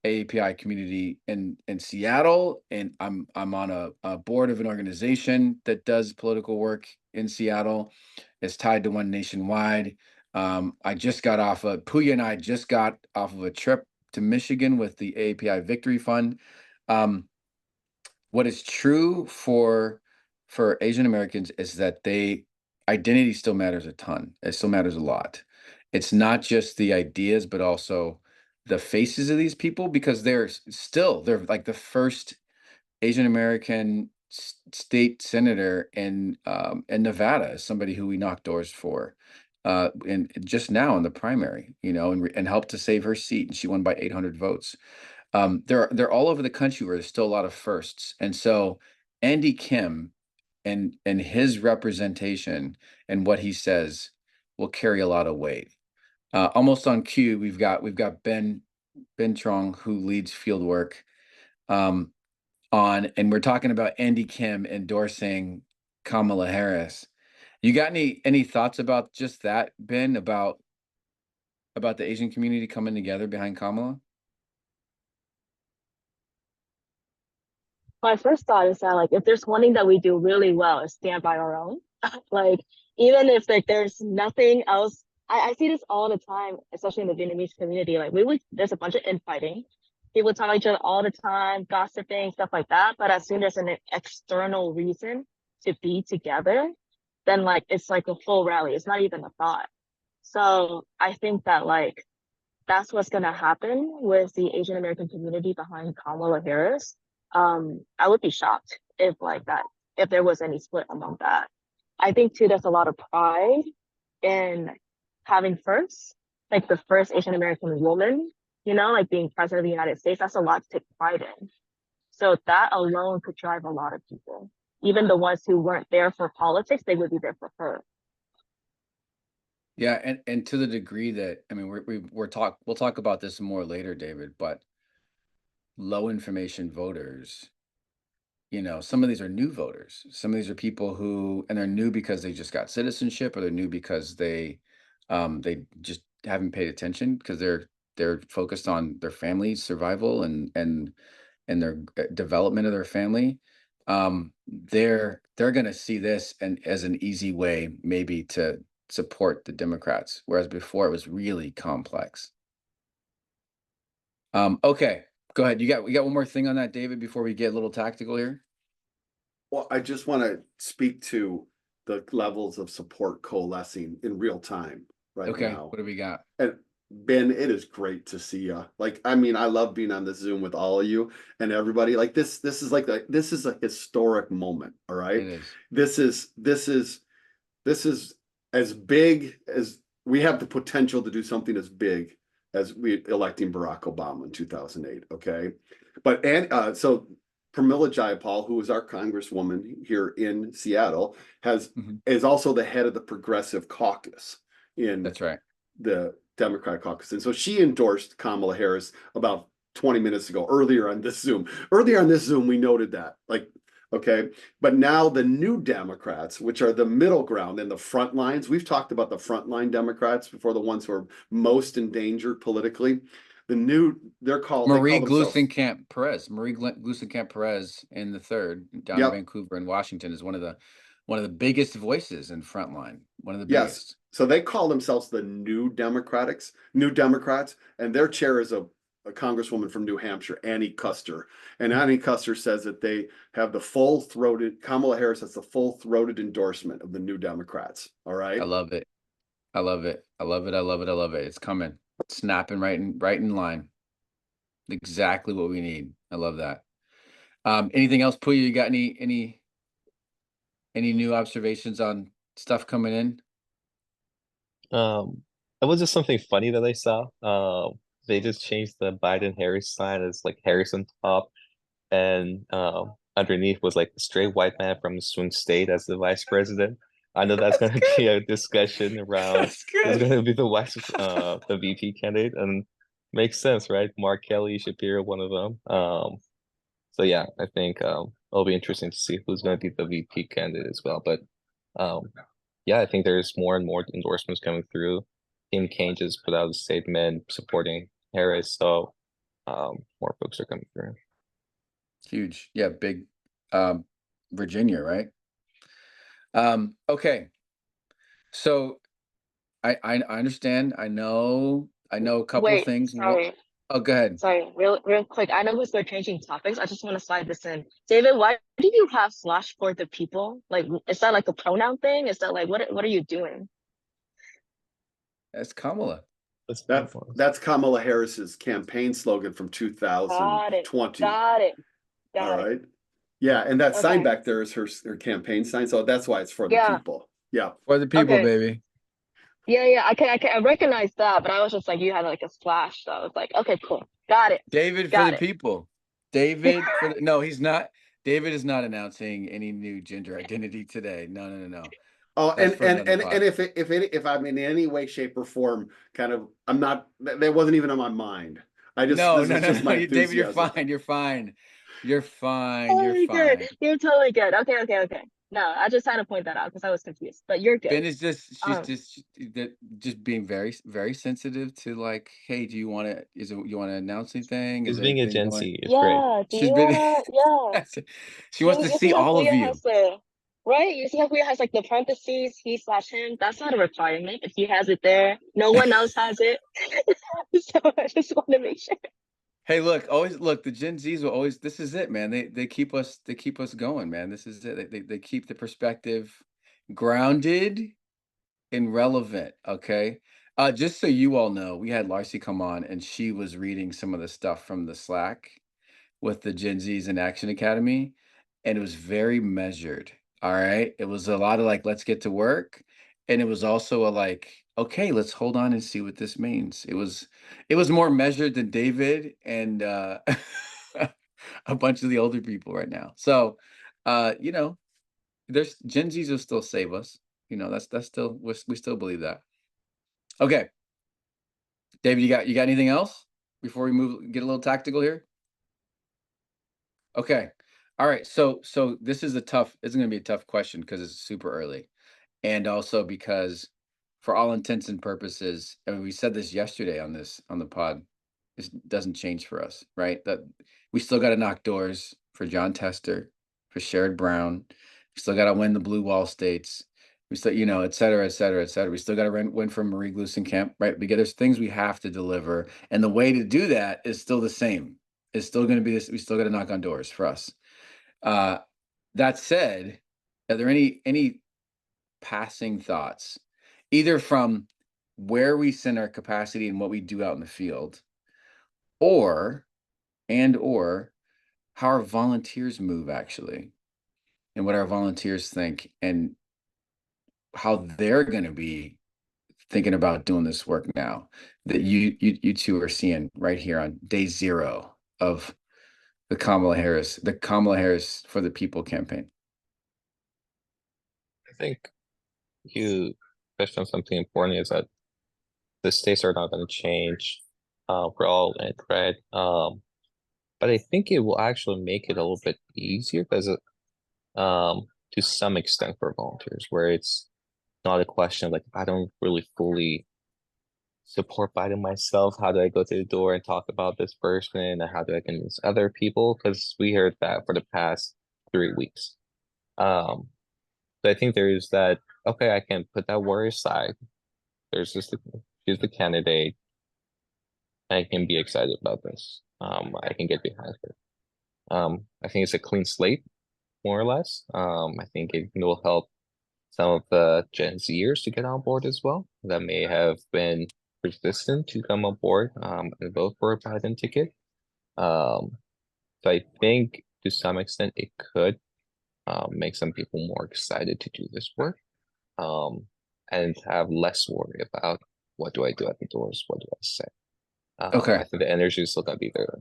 AAPI community in Seattle, and I'm on a board of an organization that does political work in Seattle. It's tied to one nationwide. Puya and I just got off of a trip to Michigan with the AAPI Victory Fund. What is true for Asian Americans is that identity still matters a ton. It still matters a lot. It's not just the ideas, but also the faces of these people, because they're like the first Asian American state senator in Nevada, somebody who we knocked doors for, and just now in the primary, and helped to save her seat, and she won by 800 votes. They're all over the country where there's still a lot of firsts, and so Andy Kim and his representation and what he says will carry a lot of weight. Almost on cue, we've got Ben Trong, who leads field work, and we're talking about Andy Kim endorsing Kamala Harris. You got any thoughts about just that, Ben, about the Asian community coming together behind Kamala? My first thought is that, like, if there's one thing that we do really well is stand by our own. Like, even if there's nothing else, I see this all the time, especially in the Vietnamese community. Like, there's a bunch of infighting. People talk to each other all the time, gossiping, stuff like that. But as soon as there's an external reason to be together, then like it's like a full rally. It's not even a thought. So I think that like that's what's gonna happen with the Asian American community behind Kamala Harris. I would be shocked if there was any split among that. I think too, there's a lot of pride in having the first Asian American woman, like being president of the United States. That's a lot to take pride in. So that alone could drive a lot of people. Even the ones who weren't there for politics, they would be there for her. Yeah, and to the degree that, I mean, we'll talk about this more later, David, but low information voters, some of these are new voters. Some of these are people and they're new because they just got citizenship, or they're new because they just haven't paid attention because they're focused on their family survival and their development of their family. They're going to see this as an easy way maybe to support the Democrats, whereas before it was really complex. Okay, go ahead. We got one more thing on that, David, before we get a little tactical here. Well, I just want to speak to the levels of support coalescing in real time right now. What do we got? And Ben, it is great to see you. Like, I mean, I love being on this Zoom with all of you and everybody. Like this is this is a historic moment. All right. It is. This is as big as we have the potential to do something as big as we electing Barack Obama in 2008. Okay. But, so Pramila Jayapal, who is our congresswoman here in Seattle, is also the head of the Progressive Caucus in That's right. the Democratic Caucus. And so she endorsed Kamala Harris about 20 minutes ago, earlier on this Zoom. Earlier on this Zoom, we noted that. Like, okay. But now the new Democrats, which are the middle ground and the front lines, we've talked about the frontline Democrats before, the ones who are most endangered politically. The new, they're called Marie Gluesenkamp Perez. Marie Gluesenkamp Perez in the third down in Vancouver and Washington is one of the biggest voices in frontline. One of the biggest. Yes. So they call themselves the New Democrats, and their chair is a congresswoman from New Hampshire, Annie Custer. And Annie Custer says that they have the Kamala Harris has the full-throated endorsement of the New Democrats. All right. I love it. I love it. I love it. I love it. I love it. It's coming. Snapping right in line. Exactly what we need. I love that. Anything else, Puya? You got any new observations on stuff coming in? It was just something funny that I saw. They just changed the Biden Harris sign as like Harris on top, and underneath was like a straight white man from a swing state as the vice president. I know that's going to be a discussion around who's going to be the VP candidate, and makes sense, right? Mark Kelly, Shapiro, one of them. So yeah, I think it'll be interesting to see who's going to be the VP candidate as well. But yeah, I think there's more and more endorsements coming through. Tim Kaine just put out a statement supporting Harris, so more folks are coming through. Huge, yeah, big. Virginia, right? Okay, so I understand. I know a couple of things. Sorry. Oh, go ahead. Sorry, real quick. I know we're changing topics. I just want to slide this in. David, why do you have slash for the people? Like, is that like a pronoun thing? Is that like what are you doing? That's Kamala. That's Kamala Harris's campaign slogan from 2020. Got it. All right. Yeah, and that sign back there is her campaign sign. So that's why it's for the people. Yeah. For the people, baby. Yeah. I recognize that, but I was just like, you had like a slash. So I was like, okay, cool. Got it. David for the people. David no, he's not. David is not announcing any new gender identity today. No. Oh, and if I'm in any way, shape, or form, I'm not. That wasn't even on my mind. I just no. David, you're fine. You're fine. You're fine. You're fine. Good. You're totally good. Okay. No, I just had to point that out because I was confused. But you're good. Ben is just being very, very sensitive to like, hey, do you want to announce anything? Is being a Gen Z. It's great. She wants to see all of you. Right? You see how Kuya has like the parentheses, he/him. That's not a requirement. If he has it there, no one else has it. So I just want to make sure. Hey, look, the Gen Zs will always, this is it, man. They keep us going, man. This is it. They keep the perspective grounded and relevant. Okay. Just so you all know, we had Larcy come on and she was reading some of the stuff from the Slack with the Gen Zs in Action Academy, and it was very measured. All right. It was a lot of like, let's get to work. And it was also a like, okay, let's hold on and see what this means. It was more measured than David and a bunch of the older people right now. So, there's Gen Zs will still save us. That's still, we still believe that. Okay. David, you got anything else before we get a little tactical here? Okay. All right. So this is going to be a tough question because it's super early. And also because for all intents and purposes, I mean, we said this yesterday on the pod, this doesn't change for us, right? That we still got to knock doors for John Tester, for Sherrod Brown. We still got to win the blue wall states. We still, you know, et cetera, et cetera, et cetera. We still got to win for Marie Glusenkamp, right? Because there's things we have to deliver. And the way to do that is still the same. It's still going to be this. We still got to knock on doors for us. That said, are there any passing thoughts, either from where we send our capacity and what we do out in the field, or how our volunteers move actually, and what our volunteers think, and how they're going to be thinking about doing this work now that you two are seeing right here on day 0 of the Kamala Harris for the People campaign? I think you touched on something important, is that the states are not going to change. We're all in it, right? But I think it will actually make it a little bit easier because to some extent for volunteers, where it's not a question of like, I don't really fully support Biden myself. How do I go to the door and talk about this person? And how do I convince other people? Because we heard that for the past 3 weeks. So I think there is that, okay, I can put that worry aside. There's just she's the candidate. I can be excited about this. I can get behind her. I think it's a clean slate, more or less. I think it will help some of the Gen Zers to get on board as well, that may have been resistant to come on board and vote for a Biden ticket. So I think to some extent it could make some people more excited to do this work, and have less worry about what do I do at the doors, what do I say. Okay. I think the energy is still gonna be there.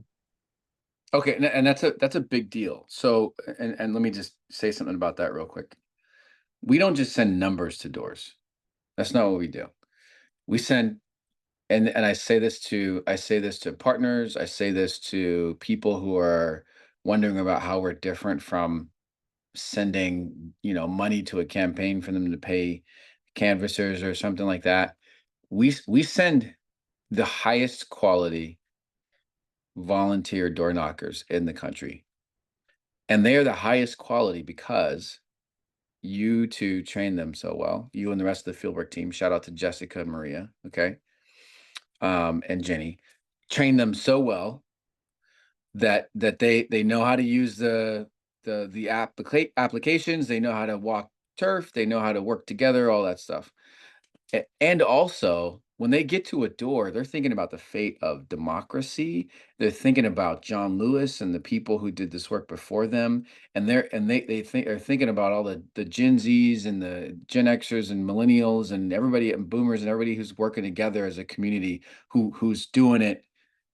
Okay, and that's a big deal. So, and let me just say something about that real quick. We don't just send numbers to doors. That's not what we do. We send, and I say this to partners. I say this to people who are wondering about how we're different from sending, you know, money to a campaign for them to pay canvassers or something like that. We send the highest quality volunteer door knockers in the country. And they are the highest quality because you two train them so well. You and the rest of the fieldwork team, shout out to Jessica and Maria, okay? And Jenny, train them so well that they know how to use the applications, they know how to walk turf, they know how to work together, all that stuff. And also, when they get to a door, they're thinking about the fate of democracy. They're thinking about John Lewis and the people who did this work before them, and they are thinking about all the Gen Zs and the Gen Xers and millennials and everybody and boomers and everybody who's working together as a community who's doing it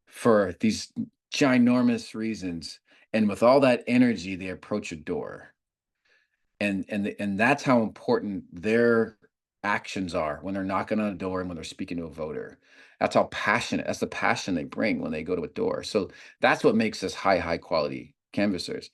for these ginormous reasons. And with all that energy, they approach a door, and that's how important their actions are when they're knocking on a door and when they're speaking to a voter. That's the passion they bring when they go to a door. So that's what makes us high quality canvassers.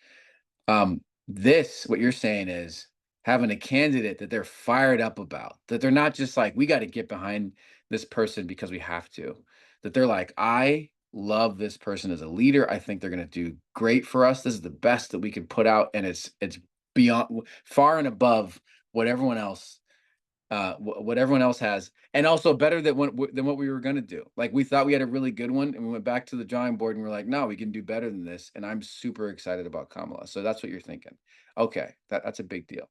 What you're saying is having a candidate that they're fired up about, that they're not just like, we got to get behind this person because we have to, that they're like, I love this person as a leader. I think they're going to do great for us. This is the best that we can put out. And it's beyond, far and above what everyone else has, and also better than what we were going to do. Like, we thought we had a really good one and we went back to the drawing board and we're like, no, we can do better than this. And I'm super excited about Kamala. So that's what you're thinking. Okay, that's a big deal.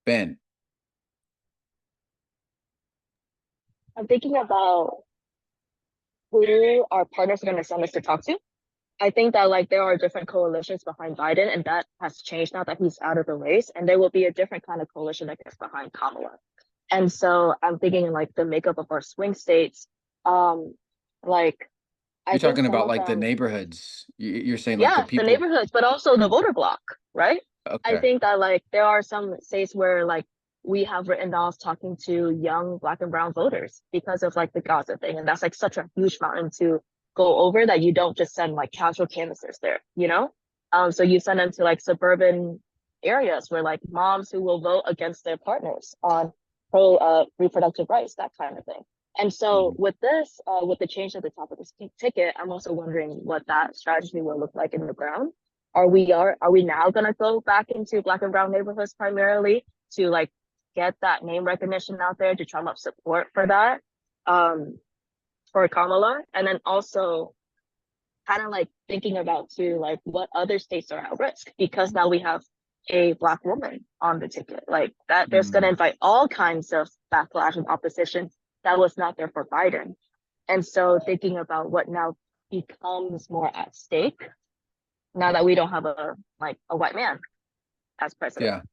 Ben. I'm thinking about who our partners are going to send us to talk to. I think that like there are different coalitions behind Biden, and that has changed now that he's out of the race, and there will be a different kind of coalition that gets behind Kamala. And so I'm thinking like the makeup of our swing states, like you're talking about like the neighborhoods. You're saying like the people, the neighborhoods, but also the voter block, right? Okay. I think that like there are some states where like we have written down talking to young Black and brown voters because of like the Gaza thing, and that's like such a huge mountain to go over that you don't just send like casual canvassers there, you know? So you send them to like suburban areas where like moms who will vote against their partners on pro reproductive rights, that kind of thing. And so with this, with the change at the top of this ticket, I'm also wondering what that strategy will look like in the ground. Are we now going to go back into Black and brown neighborhoods primarily to like get that name recognition out there to drum up support for that, for Kamala. And then also kind of like thinking about too, like what other states are at risk, because now we have a Black woman on the ticket. Like that, there's going to invite all kinds of backlash and opposition that was not there for Biden. And so thinking about what now becomes more at stake now that we don't have a white man as president.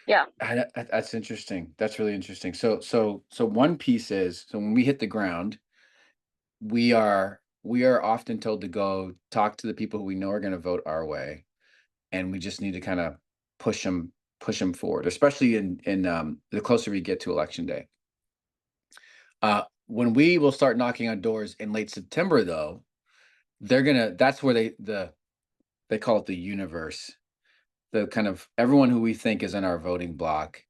Yeah. That's interesting. That's really interesting. So one piece is, so when we hit the ground, we are often told to go talk to the people who we know are going to vote our way, and we just need to kind of push them forward, especially in the closer we get to election day. When we will start knocking on doors in late September, though, that's where they call it the universe, the kind of everyone who we think is in our voting block,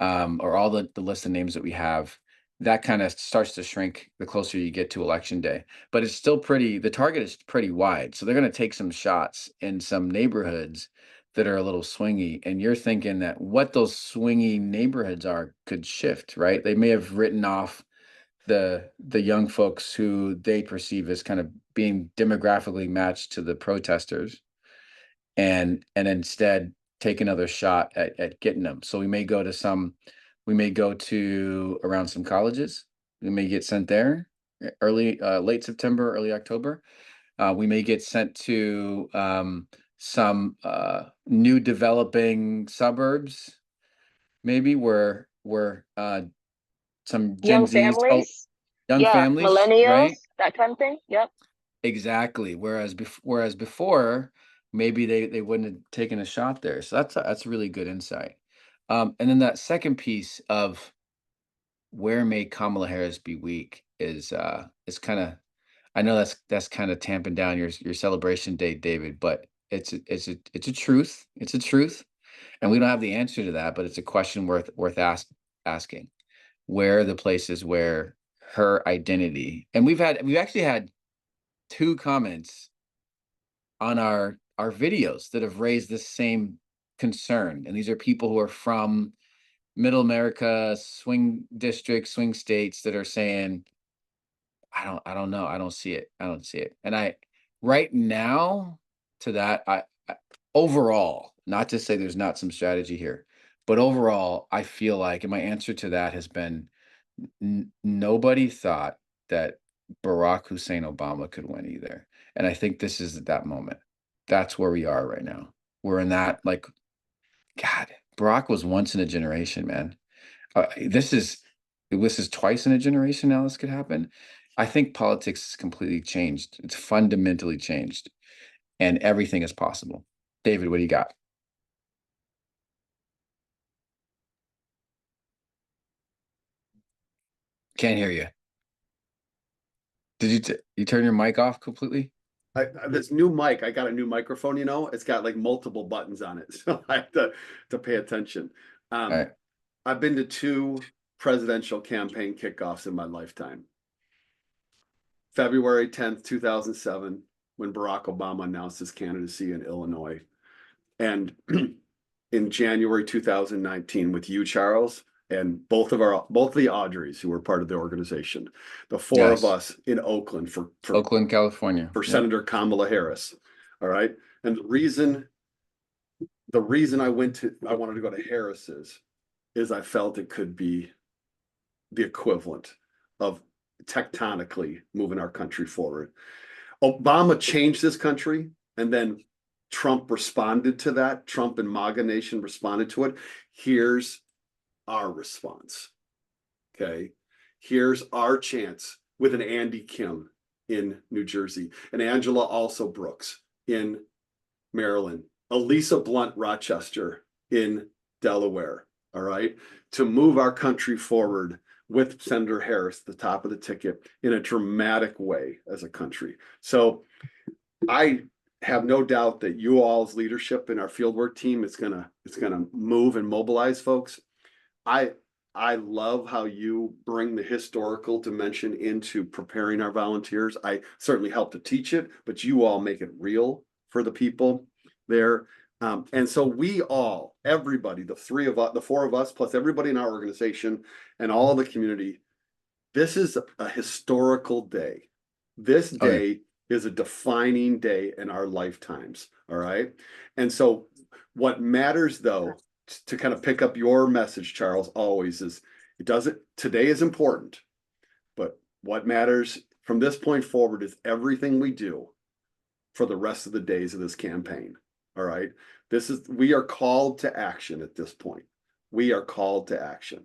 or all the list of names that we have, that kind of starts to shrink the closer you get to election day. But it's still the target is pretty wide. So they're going to take some shots in some neighborhoods that are a little swingy. And you're thinking that what those swingy neighborhoods are could shift, right? They may have written off the young folks who they perceive as kind of being demographically matched to the protesters, and instead take another shot at getting them. So we may go to around some colleges. We may get sent there late September, early October. We may get sent to some new developing suburbs, maybe where some Gen Young Zs, families, young families, millennials, right? that kind of thing. Yep. Exactly. Whereas before, maybe they wouldn't have taken a shot there. So that's a really good insight. And then that second piece of where may Kamala Harris be weak is kind of, I know that's kind of tamping down your celebration date, David, but it's a truth. It's a truth, and we don't have the answer to that, but it's a question worth asking. Where are the places where her identity, and we've actually had 2 comments on our videos that have raised this same concern, and these are people who are from Middle America, swing districts, swing states, that are saying, I don't know, I don't see it, and right now, to that, I overall, not to say there's not some strategy here, but overall, I feel like, and my answer to that has been, nobody thought that Barack Hussein Obama could win either. And I think this is that moment. That's where we are right now. We're in that, like, God, Barack was once in a generation, man. This is twice in a generation now this could happen. I think politics is completely changed. It's fundamentally changed, and everything is possible. David, what do you got? Can't hear you. Did you turn your mic off completely? This new mic, I got a new microphone, it's got like multiple buttons on it. So I have to pay attention. Right. I've been to 2 presidential campaign kickoffs in my lifetime. February 10th, 2007, when Barack Obama announced his candidacy in Illinois. And in January 2019 with you, Charles, and both the Audreys who were part of the organization, the 4 of us in Oakland for Oakland, California, for Senator Kamala Harris. All right. And the reason I wanted to go to Harris's is I felt it could be the equivalent of tectonically moving our country forward. Obama changed this country, and then Trump responded to that. Trump and MAGA Nation responded to it. Here's our response. Okay. Here's our chance with an Andy Kim in New Jersey, and Angela also Brooks in Maryland, Elisa Blunt Rochester in Delaware. All right. To move our country forward with Senator Harris at the top of the ticket in a dramatic way as a country. So I have no doubt that you all's leadership in our fieldwork team is gonna move and mobilize folks. I love how you bring the historical dimension into preparing our volunteers. I certainly help to teach it, but you all make it real for the people there. And so we all, everybody, the three of us, the four of us, plus everybody in our organization and all of the community, this is a historical day. This day is a defining day in our lifetimes. All right. And so what matters, though, to kind of pick up your message, Charles, always is today is important, but what matters from this point forward is everything we do for the rest of the days of this campaign. All right. We are called to action at this point. We are called to action.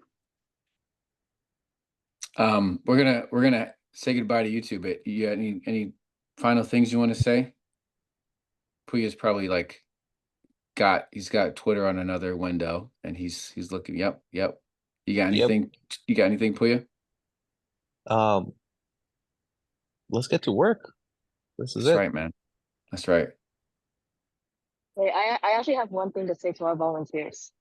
We're gonna say goodbye to YouTube, but you got any final things you want to say? Puya's probably like he's got Twitter on another window and he's looking. Yep. You got anything? You got anything, Puya? Let's get to work. That's right, man. That's right. Wait, I actually have one thing to say to our volunteers.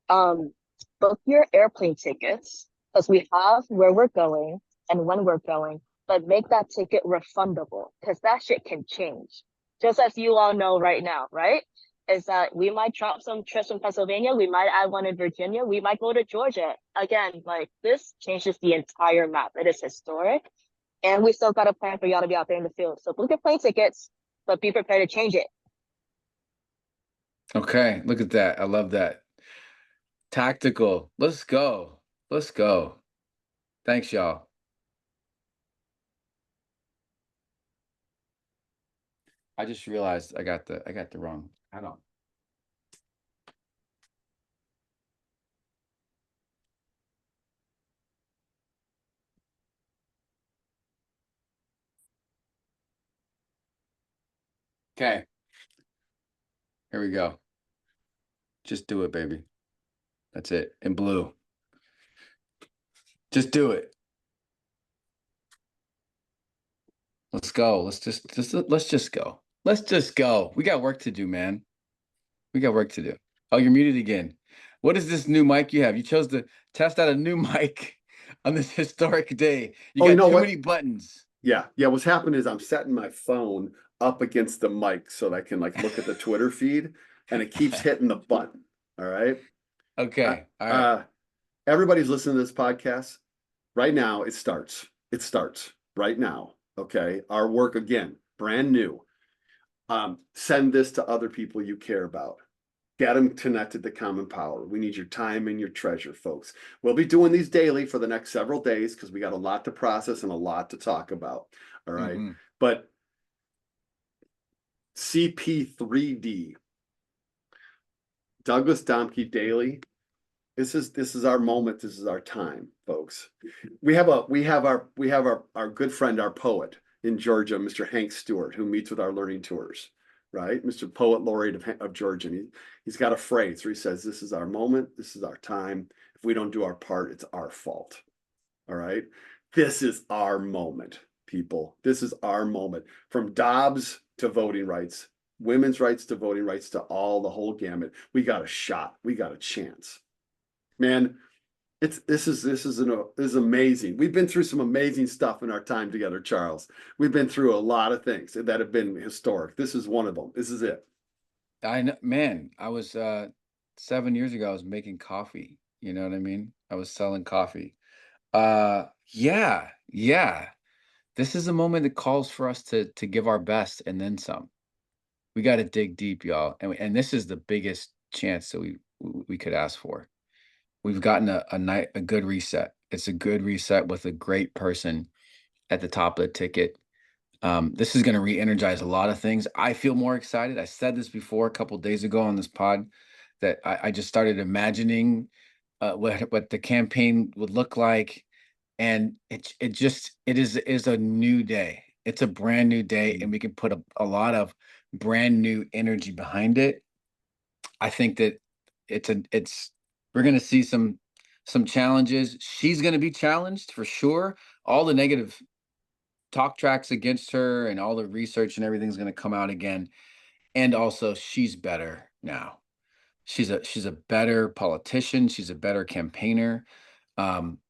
Book your airplane tickets, because we have where we're going and when we're going, but make that ticket refundable, because that shit can change. Just as you all know right now, right? Is that we might drop some trips in Pennsylvania, we might add one in Virginia, we might go to Georgia. Again, like, this changes the entire map. It is historic. And we still got a plan for y'all to be out there in the field. So book your plane tickets, but be prepared to change it. Okay, look at that. I love that. Tactical. Let's go. Let's go. Thanks, y'all. I just realized I got the wrong. Hold on. Okay. Here we go. Just do it, baby. That's it. In blue. Just do it. Let's go. Let's just go. Let's just go. We got work to do, man. We got work to do. Oh, you're muted again. What is this new mic you have? You chose to test out a new mic on this historic day. You got too many buttons. Yeah. What's happening is I'm setting my phone up against the mic so that I can look at the Twitter feed, and it keeps hitting the button. All right. Okay. All right. Everybody's listening to this podcast right now. It starts right now. Okay. Our work, again, brand new. Send this to other people you care about. Get them connected to Common Power. We need your time and your treasure, folks. We'll be doing these daily for the next several days because we got a lot to process and a lot to talk about. All right. But CP3D, Douglas Domke Daily. This is our moment. This is our time, folks. We have our good friend, our poet in Georgia, Mr. Hank Stewart, who meets with our learning tours, right? Mr. Poet Laureate of Georgia. And he's got a phrase where he says, this is our moment. This is our time. If we don't do our part, it's our fault. All right. This is our moment, people. This is our moment. From Dobbs to voting rights, women's rights to voting rights, to the whole gamut. We got a shot. We got a chance. Man, this is amazing. We've been through some amazing stuff in our time together, Charles. We've been through a lot of things that have been historic. This is one of them. This is it. I know, man. I was 7 years ago. I was making coffee. You know what I mean? I was selling coffee. Yeah. This is a moment that calls for us to give our best and then some. We got to dig deep, y'all, and this is the biggest chance that we could ask for. We've gotten a good reset. It's a good reset with a great person at the top of the ticket. This is going to re-energize a lot of things. I feel more excited. I said this before a couple of days ago on this pod that I just started imagining what the campaign would look like, and it is a new day. It's a brand new day, and we can put a lot of brand new energy behind it. I think that we're going to see some challenges. She's going to be challenged for sure. All the negative talk tracks against her and all the research and everything's going to come out again. And also, she's better now. She's a better politician. She's a better campaigner.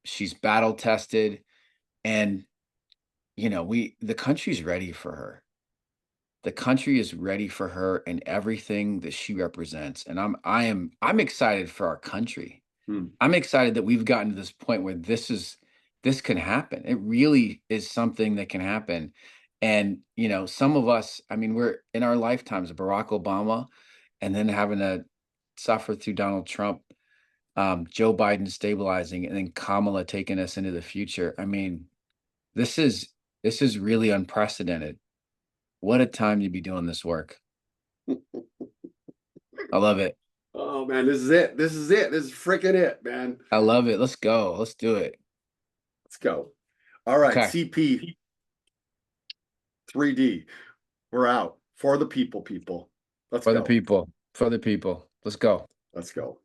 She's battle tested, and the country's ready for her. the country is ready for her and everything that she represents. And I'm excited for our country. I'm excited that we've gotten to this point where this can happen. It really is something that can happen. And, you know, some of us, I mean, we're in our lifetimes, Barack Obama, and then having to suffer through Donald Trump, Joe Biden stabilizing, and then Kamala taking us into the future. I mean, this is really unprecedented. What a time to be doing this work. I love it. Oh man, this is it. This is it. This is freaking it, man. I love it. Let's go. Let's do it. Let's go. All right, Okay. CP3D. We're out. For the people. Let's For go. the people. For the people. Let's go. Let's go.